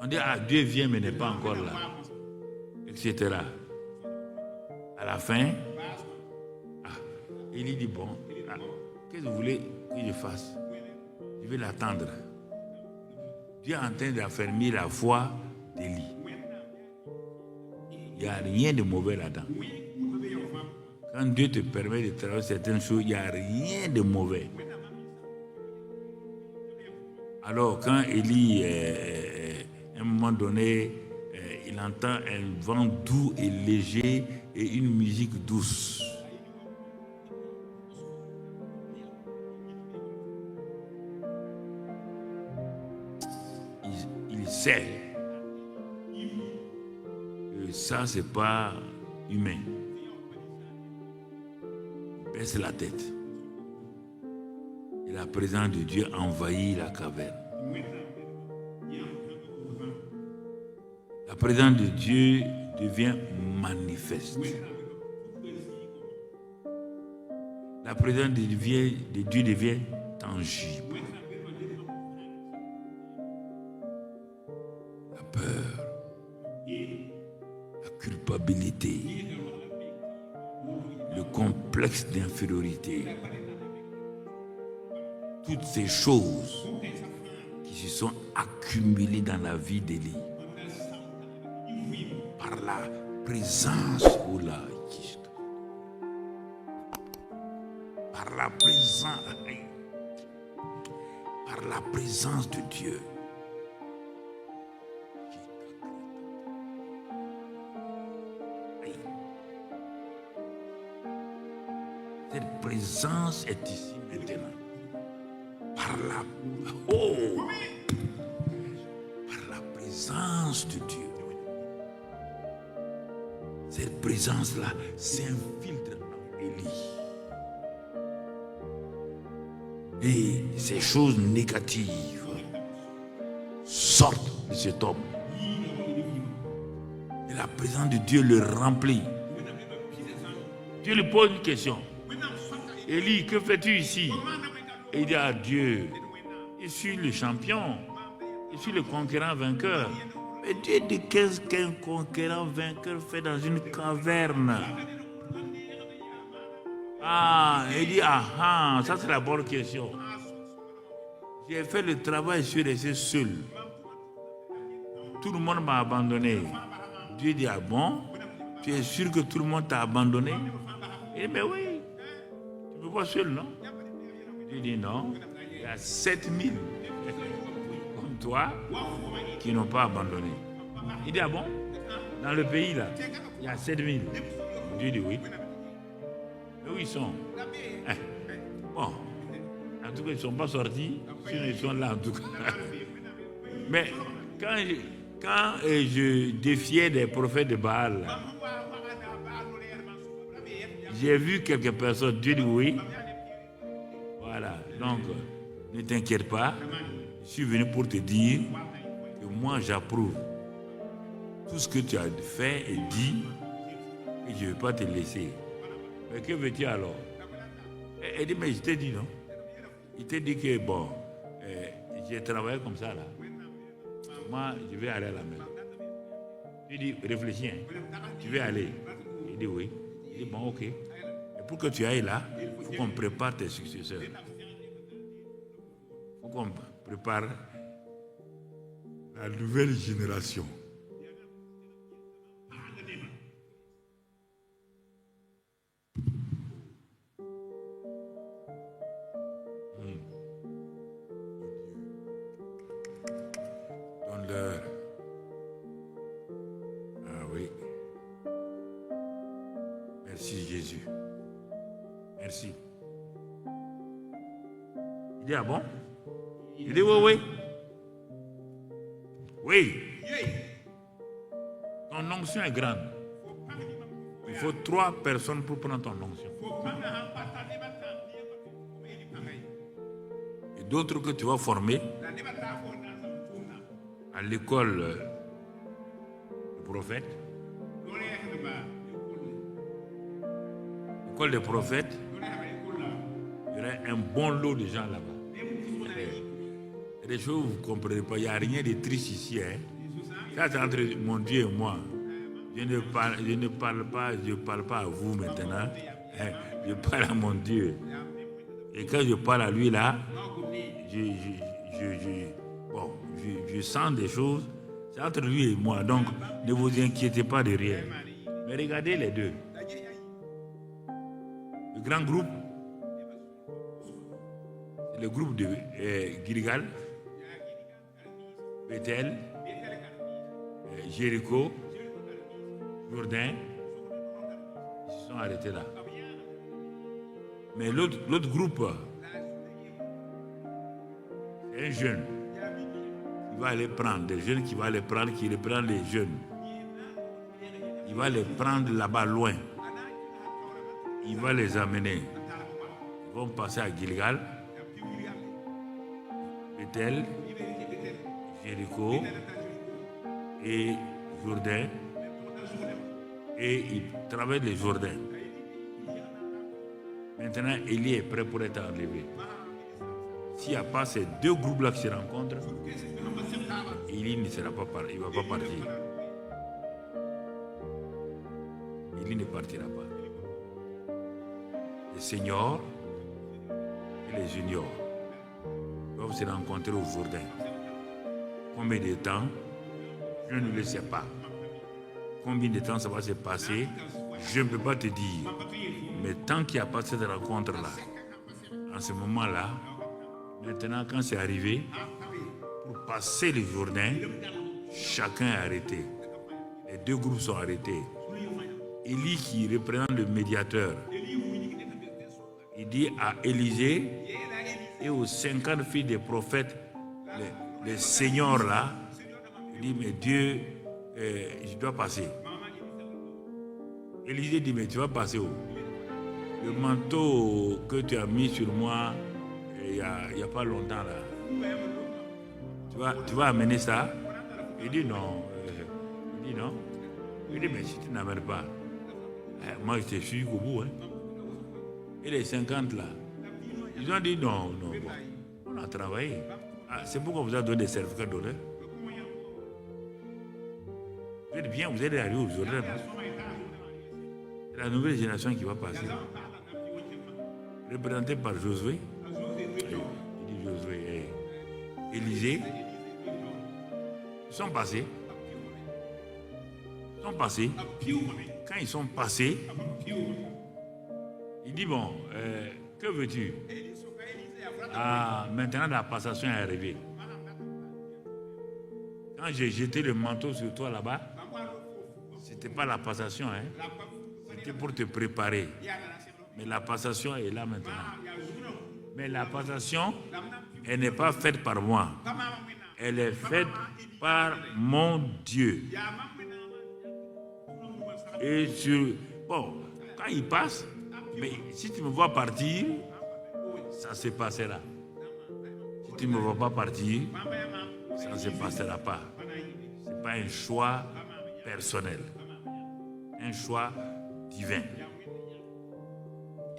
On dit, ah, Dieu vient mais n'est pas encore là. Etc. À la fin, il dit, bon, qu'est-ce que vous voulez que je fasse? Je vais l'attendre. Dieu est en train d'affermir la foi d'Élie. Il n'y a rien de mauvais là-dedans. Quand Dieu te permet de travailler certaines choses, il n'y a rien de mauvais. Alors, quand Élie, à un moment donné, il entend un vent doux et léger et une musique douce. Il sait que ça, c'est pas humain. Il baisse la tête. Et la présence de Dieu envahit la caverne. La présence de Dieu devient manifeste. La présence de Dieu devient tangible. La peur, la culpabilité, le complexe d'infériorité, toutes ces choses qui se sont accumulées dans la vie d'Élie par la présence par la présence de Dieu. Cette présence est ici maintenant. Par la présence de Dieu. Cette présence-là s'infiltre en Élie. Et ces choses négatives sortent de cet homme. Et la présence de Dieu le remplit. Dieu lui pose une question. Élie, que fais-tu ici? Et il dit à Dieu, je suis le champion, je suis le conquérant vainqueur. Mais Dieu dit qu'est-ce qu'un conquérant vainqueur fait dans une caverne? Ah, il dit, ça c'est la bonne question. J'ai fait le travail, je suis resté seul. Tout le monde m'a abandonné. Dieu dit, ah bon? Tu es sûr que tout le monde t'a abandonné? Il dit, mais oui, tu ne peux pas seul, non? Dieu dit, non, il y a 7000 comme toi qui n'ont pas abandonné. Il dit, ah bon? Dans le pays là, il y a 7000. Dieu dit, oui. Mais où ils sont? Bon, en tout cas, ils ne sont pas sortis, sinon ils sont là en tout cas. Mais quand je défiais des prophètes de Baal, j'ai vu quelques personnes, Dieu dit oui. Voilà, donc ne t'inquiète pas, je suis venu pour te dire que moi j'approuve tout ce que tu as fait et dit et je ne vais pas te laisser. Mais que veux-tu alors? Elle dit, mais je t'ai dit non. il te dit que bon, j'ai travaillé comme ça là. Moi, je vais aller à la maison. Tu dis, réfléchis, hein. Tu veux aller? Il dit oui. Il dit bon, ok. Et pour que tu ailles là, il faut qu'on prépare tes successeurs. Il faut qu'on prépare la nouvelle génération. Donne-leur. Ah oui. Merci Jésus. Merci. Il dit ah bon? Il dit oui, oui. Oui. Ton onction est grande. Il faut 3 personnes pour prendre ton onction. Et d'autres que tu vas former à l'école du prophète. L'école des prophètes. Il y aurait un bon lot de gens là-bas. Il y a des choses que vous ne comprenez pas. Il n'y a rien de triste ici. Hein. Ça, c'est entre mon Dieu et moi. Je ne parle pas à vous maintenant. Je parle à mon Dieu. Et quand je parle à lui là, je sens des choses. C'est entre lui et moi. Donc, ne vous inquiétez pas de rien. Mais regardez les deux. Le grand groupe, c'est le groupe de Gilgal, Bethel, Jéricho, Jourdain, ils se sont arrêtés là. Mais l'autre groupe, c'est un jeune qui va aller prendre, des jeunes qui va les prendre, qui reprend les jeunes. Il va les prendre là-bas loin. Il va les amener. Ils vont passer à Gilgal, Bethel, Jéricho et Jourdain. Et ils traversent les Jourdains. Maintenant, Élie est prêt pour être enlevé. S'il n'y a pas ces 2 groupes-là qui se rencontrent, Élie ne sera pas il ne va pas partir. Élie ne partira pas. Les seniors et les juniors doivent se rencontrer au Jourdain. Combien de temps? Je ne le sais pas. Combien de temps ça va se passer? Je ne peux pas te dire. Mais tant qu'il n'y a pas cette rencontre-là, en ce moment-là, maintenant quand c'est arrivé, pour passer le Jourdain, chacun est arrêté. Les 2 groupes sont arrêtés. Élie qui représente le médiateur, il dit à Élisée et aux 50 filles des prophètes, les seigneurs là, il dit mais Dieu, je dois passer. Élisée dit mais tu vas passer où? Le manteau que tu as mis sur moi il n'y a pas longtemps là, tu vas amener ça? Il dit non. Il dit mais si tu n'amènes pas, moi je te suis au bout. Hein. Et les 50 là, ils ont dit non, bon, on a travaillé. C'est pourquoi on vous a donné des certificats d'honneur. Vous êtes bien, vous êtes arrivés aujourd'hui. C'est la nouvelle génération qui va passer. Représenté par Josué. Il dit Josué, Élisée. Ils sont passés. Quand ils sont passés, il dit bon, que veux-tu? Maintenant la passation est arrivée. Quand j'ai jeté le manteau sur toi là-bas, c'était pas la passation, hein? C'était pour te préparer. Mais la passation est là maintenant. Mais la passation, elle n'est pas faite par moi. Elle est faite par mon Dieu. Et bon, quand il passe, mais si tu me vois partir, ça se passera. Si tu ne me vois pas partir, ça ne se passera pas. Ce n'est pas un choix personnel. Un choix divin.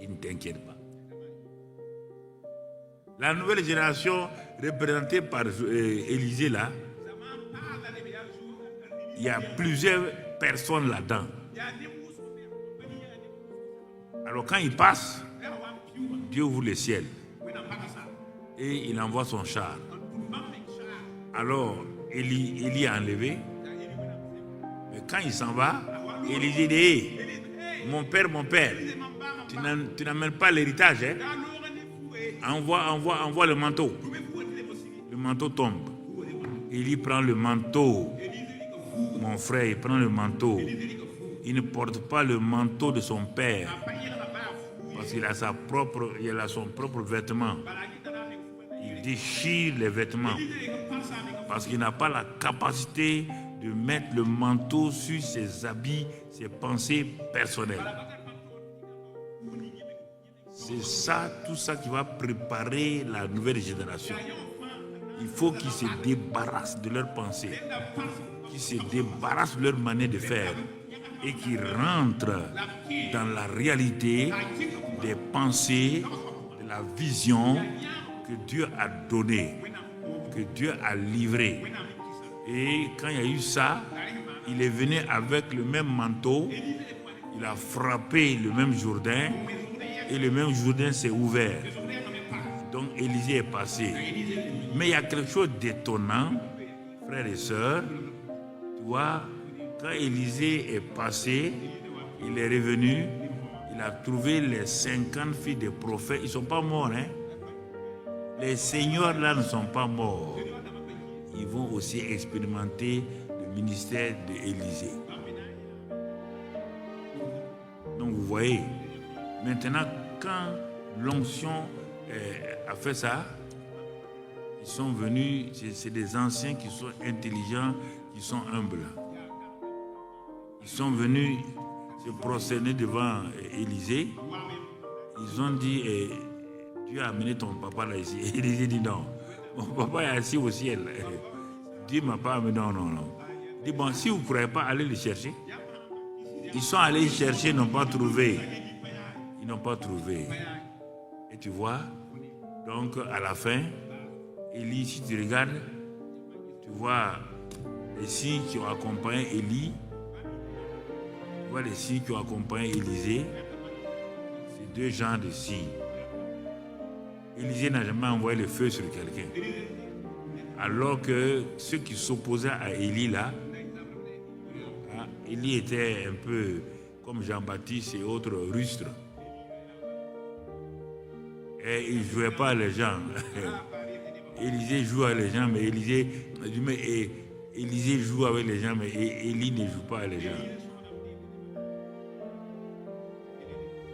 Il ne t'inquiète pas. La nouvelle génération représentée par Élysée là, il y a plusieurs personnes là-dedans. Alors quand il passe, Dieu ouvre le ciel et il envoie son char. Alors Élie est enlevé. Mais quand il s'en va, Élisée dit hey, mon père, tu n'amènes pas l'héritage. Hein? Envoie le manteau. Le manteau tombe. Élie prend le manteau. Mon frère, il prend le manteau. Il ne porte pas le manteau de son père. Parce qu'il a son propre vêtement. Il déchire les vêtements. Parce qu'il n'a pas la capacité de mettre le manteau sur ses habits, ses pensées personnelles. C'est ça, tout ça qui va préparer la nouvelle génération. Il faut qu'ils se débarrassent de leurs pensées, qu'ils se débarrassent de leur manière de faire et qu'ils rentrent dans la réalité des pensées, de la vision que Dieu a donnée, que Dieu a livrée. Et quand il y a eu ça, il est venu avec le même manteau, il a frappé le même Jourdain et le même Jourdain s'est ouvert. Donc Élisée est passé. Mais il y a quelque chose d'étonnant, frères et sœurs. Tu vois, quand Élisée est passé, il est revenu, il a trouvé les 50 filles des prophètes. Ils ne sont pas morts, hein? Les seigneurs là ne sont pas morts. Ils vont aussi expérimenter le ministère d'Élisée. Donc vous voyez, maintenant quand l'onction a fait ça, ils sont venus, c'est des anciens qui sont intelligents, qui sont humbles. Ils sont venus se prosterner devant Élisée. Ils ont dit, Dieu a amené ton papa là ici. Élisée dit non. Mon papa est assis au ciel. Dieu ne m'a pas amené. Non. Il dit bon, si vous ne pourrez pas aller le chercher. Ils sont allés chercher, ils n'ont pas trouvé. Ils n'ont pas trouvé. Et tu vois, donc à la fin, Élie, si tu regardes, tu vois les signes qui ont accompagné Élie. Tu vois les signes qui ont accompagné Élisée. C'est deux genres de signes. Élisée n'a jamais envoyé le feu sur quelqu'un. Alors que ceux qui s'opposaient à Élie là, Élie était un peu comme Jean-Baptiste et autres rustres. Et il ne jouait pas les gens. Élisée joue avec les gens, mais Élisée joue avec les gens, mais Élie ne joue pas avec les gens.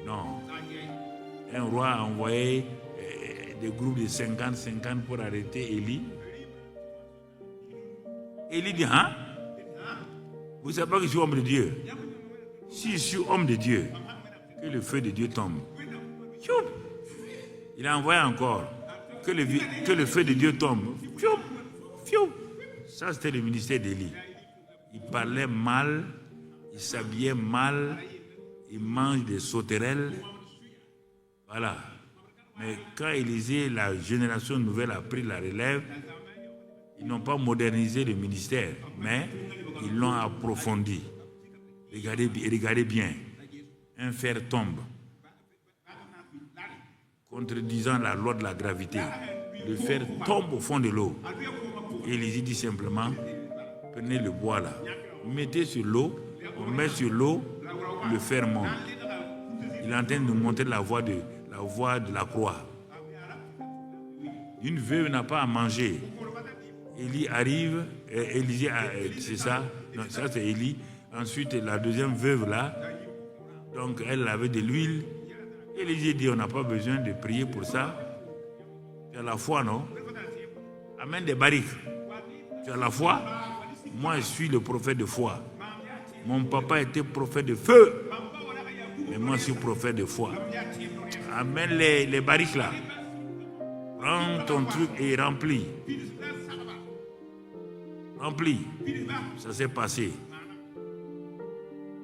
Non. Un roi a envoyé des groupes de 50 pour arrêter Élie. Élie dit, hein? Vous ne savez pas que je suis homme de Dieu. Si je suis homme de Dieu, que le feu de Dieu tombe. Il a envoyé encore que le feu de Dieu tombe. Ça, c'était le ministère d'Élie. Il parlait mal, il s'habillait mal, il mange des sauterelles. Voilà. Mais quand Élisée, la génération nouvelle, a pris la relève, ils n'ont pas modernisé le ministère, mais ils l'ont approfondi. Regardez bien. Un fer tombe, contredisant la loi de la gravité. Le fer tombe au fond de l'eau. Élisée dit simplement, prenez le bois là, mettez sur l'eau, on met sur l'eau, le fer monte. Il est en train de nous montrer la voie de la croix. Une veuve n'a pas à manger. Élie arrive, Élisée, c'est ça, non, ça c'est Élie. Ensuite, la deuxième veuve là, donc elle avait de l'huile. Élisée dit, on n'a pas besoin de prier pour ça. Tu as la foi, non? Amène des barriques. Tu as la foi? Moi, je suis le prophète de foi. Mon papa était prophète de feu. Mais moi, je suis prophète de foi. Amène les barriques là. Prends ton truc et remplis. Remplis. Ça s'est passé.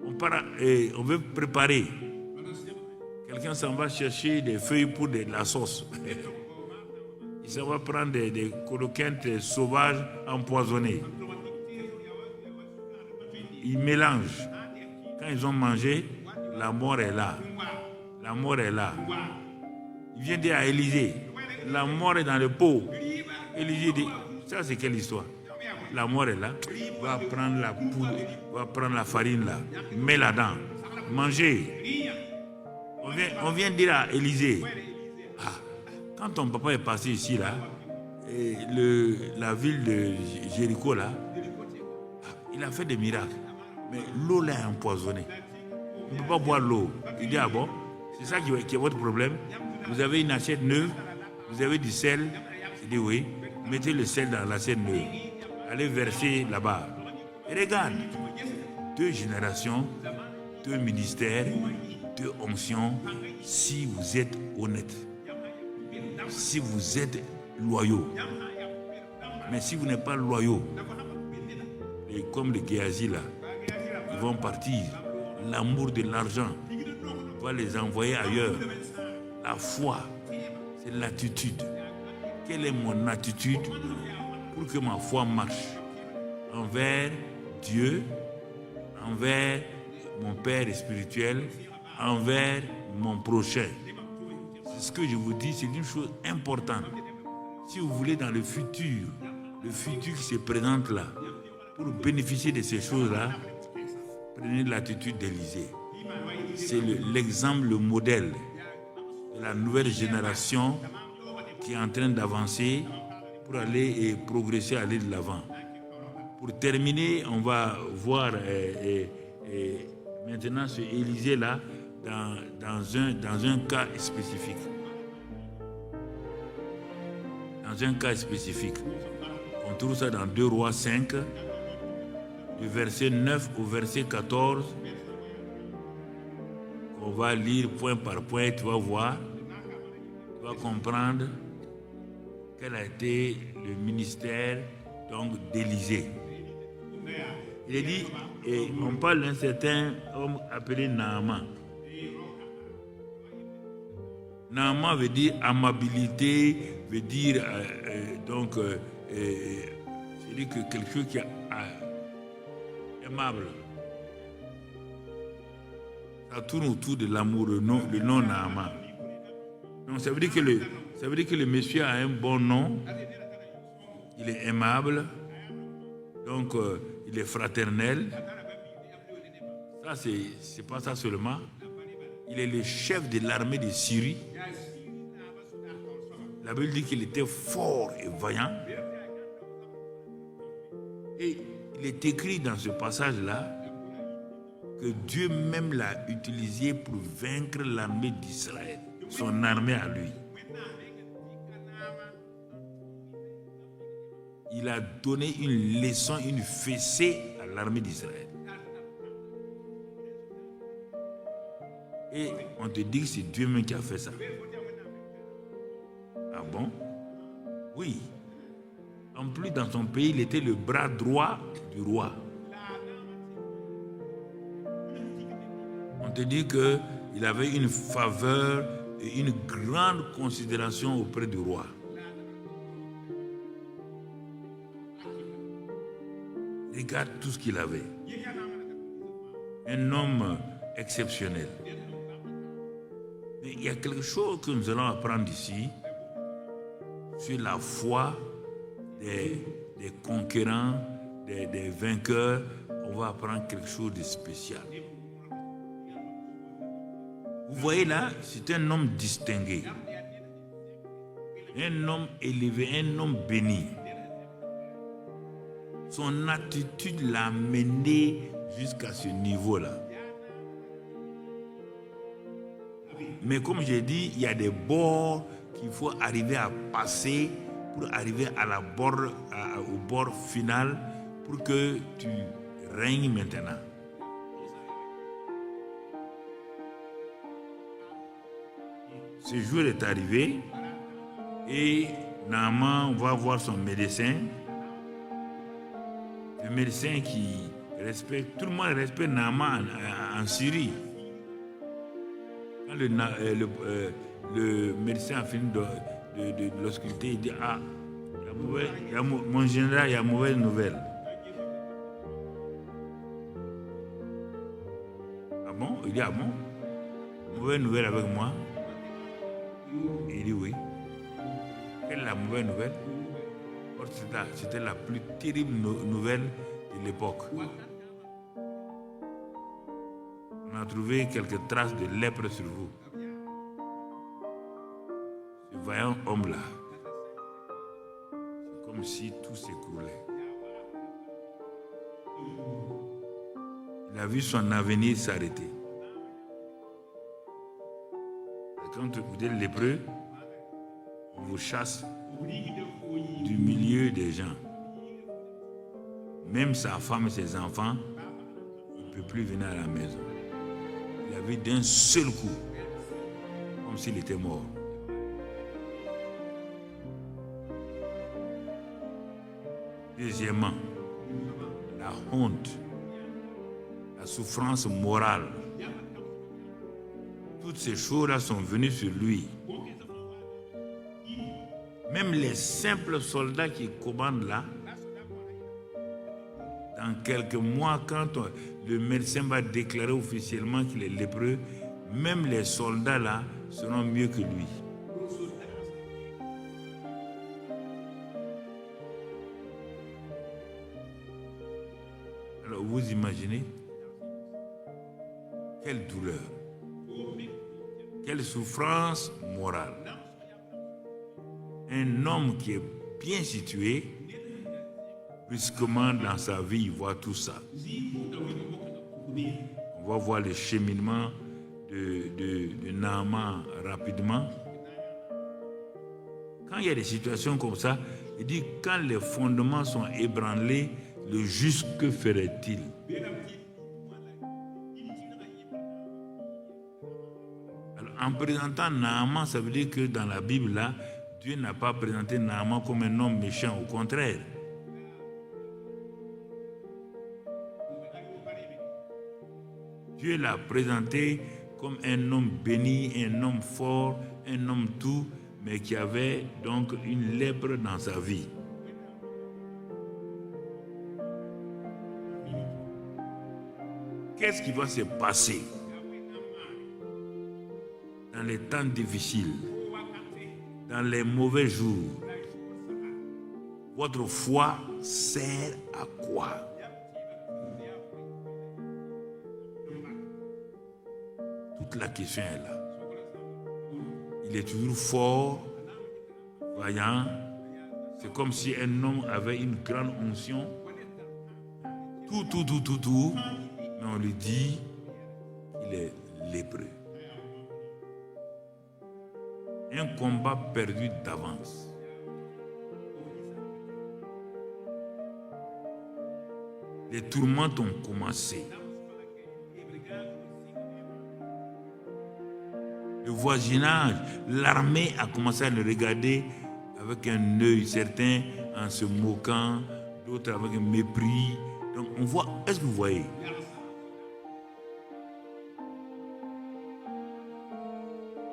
On veut préparer. Quelqu'un s'en va chercher des feuilles pour de la sauce. Ça va prendre des croquettes sauvages empoisonnées. Ils mélangent. Quand ils ont mangé, la mort est là. La mort est là. Il vient dire à Élisée, la mort est dans le pot. Élisée dit, ça c'est quelle histoire? La mort est là. Va prendre la poudre, va prendre la farine là, mets là-dedans, mangez. On vient dire à Élisée, quand ton papa est passé ici là, la ville de Jéricho là, il a fait des miracles. Mais l'eau là est empoisonnée. On ne peut pas boire l'eau. Il dit, ah bon, c'est ça qui est votre problème? Vous avez une assiette neuve, vous avez du sel. Il dit oui, mettez le sel dans l'assiette neuve. Allez verser là-bas. Et regarde, 2 générations, 2 ministères, 2 onctions, si vous êtes honnête, si vous êtes loyaux. Mais si vous n'êtes pas loyaux, et comme les Géasi là, ils vont partir. L'amour de l'argent va les envoyer ailleurs. La foi, c'est l'attitude. Quelle est mon attitude pour que ma foi marche envers Dieu, envers mon Père spirituel, envers mon prochain? C'est ce que je vous dis, c'est une chose importante. Si vous voulez dans le futur qui se présente là, pour bénéficier de ces choses-là, prenez l'attitude d'Élisée. C'est l'exemple, le modèle de la nouvelle génération qui est en train d'avancer pour aller et progresser, aller de l'avant. Pour terminer, on va voir maintenant ce Élisée-là dans un cas spécifique. Dans un cas spécifique. On trouve ça dans 2 Rois 5, du verset 9 au verset 14. On va lire point par point, tu vas voir, tu vas comprendre quel a été le ministère donc d'Élisée. Il est dit, et on parle d'un certain homme appelé Naaman. Naaman veut dire amabilité, veut dire c'est-à-dire que quelque chose qui est aimable. Ça tourne autour de l'amour, le nom Naaman. Donc ça veut dire que le monsieur a un bon nom, il est aimable, donc il est fraternel. Ça c'est pas ça seulement. Il est le chef de l'armée de Syrie. La Bible dit qu'il était fort et vaillant. Et il est écrit dans ce passage-là que Dieu même l'a utilisé pour vaincre l'armée d'Israël, son armée à lui. Il a donné une leçon, une fessée à l'armée d'Israël. Et on te dit que c'est Dieu même qui a fait ça. Ah bon? Oui. En plus, dans son pays, il était le bras droit du roi. On te dit qu'il avait une faveur et une grande considération auprès du roi. Regarde tout ce qu'il avait. Un homme exceptionnel. Mais il y a quelque chose que nous allons apprendre ici sur la foi des conquérants, des vainqueurs. On va apprendre quelque chose de spécial. Vous voyez là, c'est un homme distingué, un homme élevé, un homme béni. Son attitude l'a mené jusqu'à ce niveau-là. Mais comme j'ai dit, il y a des bords qu'il faut arriver à passer pour arriver au bord final pour que tu règnes maintenant. Ce jour est arrivé et Naaman va voir son médecin. Le médecin qui respecte, tout le monde respecte Naaman en Syrie. Quand le médecin a fini de l'obscurité, il dit, ah, mon général, il y a mauvaise nouvelle. Ah bon? Il dit, ah bon? Mauvaise nouvelle avec moi? Il dit oui. Quelle est la mauvaise nouvelle? C'était la plus terrible nouvelle de l'époque. On a trouvé quelques traces de lèpre sur vous. Ce vaillant homme-là, c'est comme si tout s'écroulait. Il a vu son avenir s'arrêter. Quand vous êtes lépreux, on vous chasse du milieu des gens. Même sa femme et ses enfants, il ne peut plus venir à la maison. Il a vu d'un seul coup, comme s'il était mort. Deuxièmement, la honte, la souffrance morale. Toutes ces choses-là sont venues sur lui. Même les simples soldats qui commandent là, dans quelques mois, quand le médecin va déclarer officiellement qu'il est lépreux, même les soldats là seront mieux que lui. Alors vous imaginez quelle douleur, quelle souffrance morale. Un homme qui est bien situé, brusquement dans sa vie, il voit tout ça. On va voir le cheminement de Naaman rapidement. Quand il y a des situations comme ça, il dit, quand les fondements sont ébranlés, le juste, que ferait-il? Alors, en présentant Naaman, ça veut dire que dans la Bible, là, Dieu n'a pas présenté Naaman comme un homme méchant, au contraire. Dieu l'a présenté comme un homme béni, un homme fort, un homme tout, mais qui avait donc une lèpre dans sa vie. Qu'est-ce qui va se passer dans les temps difficiles, dans les mauvais jours? Votre foi sert à quoi? Toute la question est là. Il est toujours fort, vaillant. C'est comme si un homme avait une grande onction. Tout. Mais on lui dit qu'il est lépreux. Un combat perdu d'avance. Les tourments ont commencé. Le voisinage, l'armée a commencé à le regarder avec un œil, certains en se moquant, d'autres avec un mépris. Donc on voit, est-ce que vous voyez?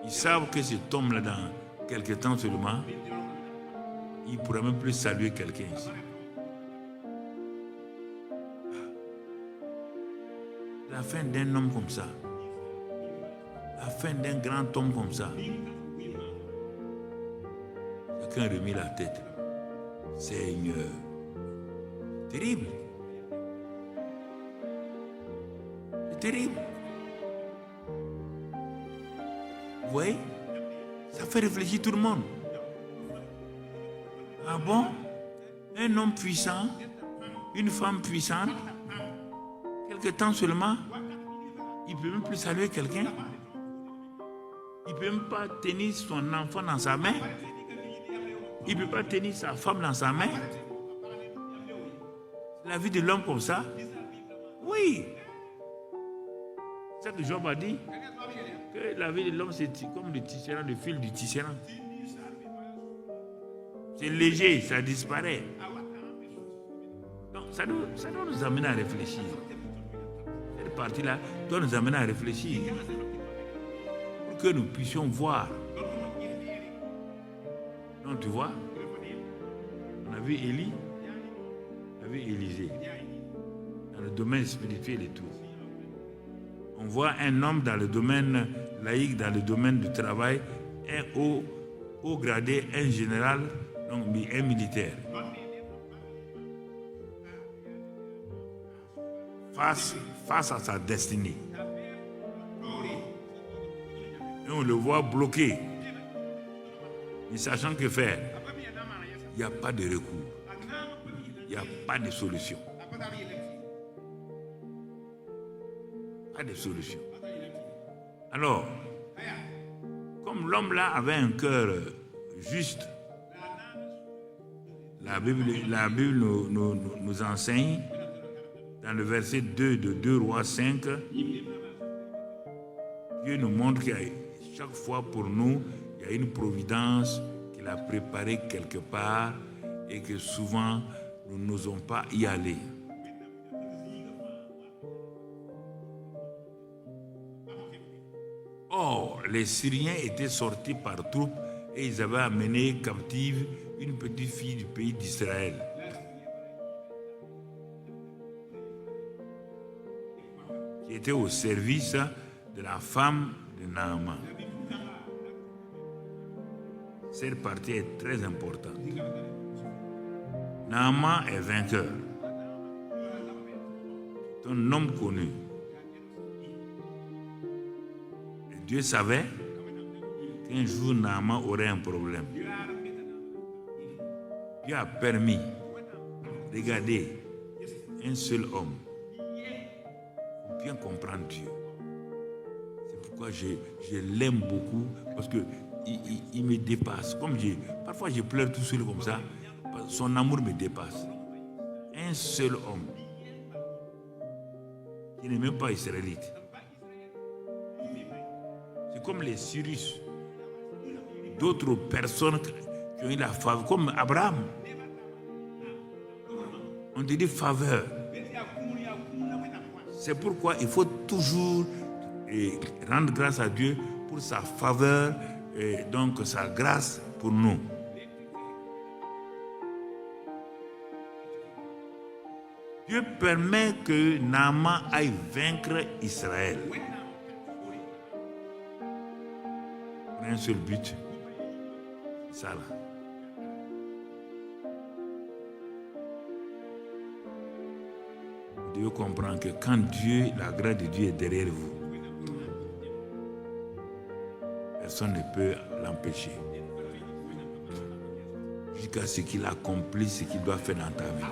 Ils savent que cet homme-là, dans quelques temps seulement, il ne pourra même plus saluer quelqu'un ici. La fin d'un homme comme ça, la fin d'un grand homme comme ça, chacun remet la tête. Seigneur, terrible. C'est terrible. Vous voyez, ça fait réfléchir tout le monde. Ah bon? Un homme puissant, une femme puissante, quelque temps seulement, il ne peut même plus saluer quelqu'un. Il ne peut même pas tenir son enfant dans sa main. Il ne peut pas tenir sa femme dans sa main. La vie de l'homme comme ça? Oui. C'est ça que Job a dit. Que la vie de l'homme, c'est comme le tisserand, le fil du tisserand. C'est léger, ça disparaît. Donc, ça doit nous amener à réfléchir. Cette partie-là doit nous amener à réfléchir. Pour que nous puissions voir Donc tu vois, on a vu Élie, on a vu Élisée, dans le domaine spirituel et tout. On voit un homme dans le domaine laïque, dans le domaine du travail, un haut gradé, un général, donc un militaire. Face à sa destinée. Et on le voit bloqué, ne sachant que faire. Il n'y a pas de recours. Il n'y a pas de solution. Pas de solution. Alors, comme l'homme là avait un cœur juste, la Bible nous enseigne, dans le verset 2 de 2 Rois 5, Dieu nous montre qu'il y a chaque fois pour nous, il y a une providence qu'il a préparée quelque part et que souvent nous n'osons pas y aller. Or, les Syriens étaient sortis par troupes et ils avaient amené captive une petite fille du pays d'Israël. Qui était au service de la femme de Naaman. Cette partie est très importante. Naaman est vainqueur. C'est un homme connu. Et Dieu savait qu'un jour Naaman aurait un problème. Dieu a permis, regardez, un seul homme. Bien comprendre Dieu. C'est pourquoi je l'aime beaucoup, parce que il me dépasse. Parfois je pleure tout seul comme ça, son amour me dépasse. Un seul homme qui n'est même pas israélite. C'est comme les Cyrus, d'autres personnes qui ont eu la faveur, comme Abraham. On dit faveur. C'est pourquoi il faut toujours rendre grâce à Dieu pour sa faveur et donc sa grâce pour nous. Dieu permet que Naaman aille vaincre Israël. Pour un seul but. Ça là. Vous devez comprendre que quand Dieu, la grâce de Dieu est derrière vous, personne ne peut l'empêcher. Jusqu'à ce qu'il accomplisse ce qu'il doit faire dans ta vie.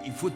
Il faut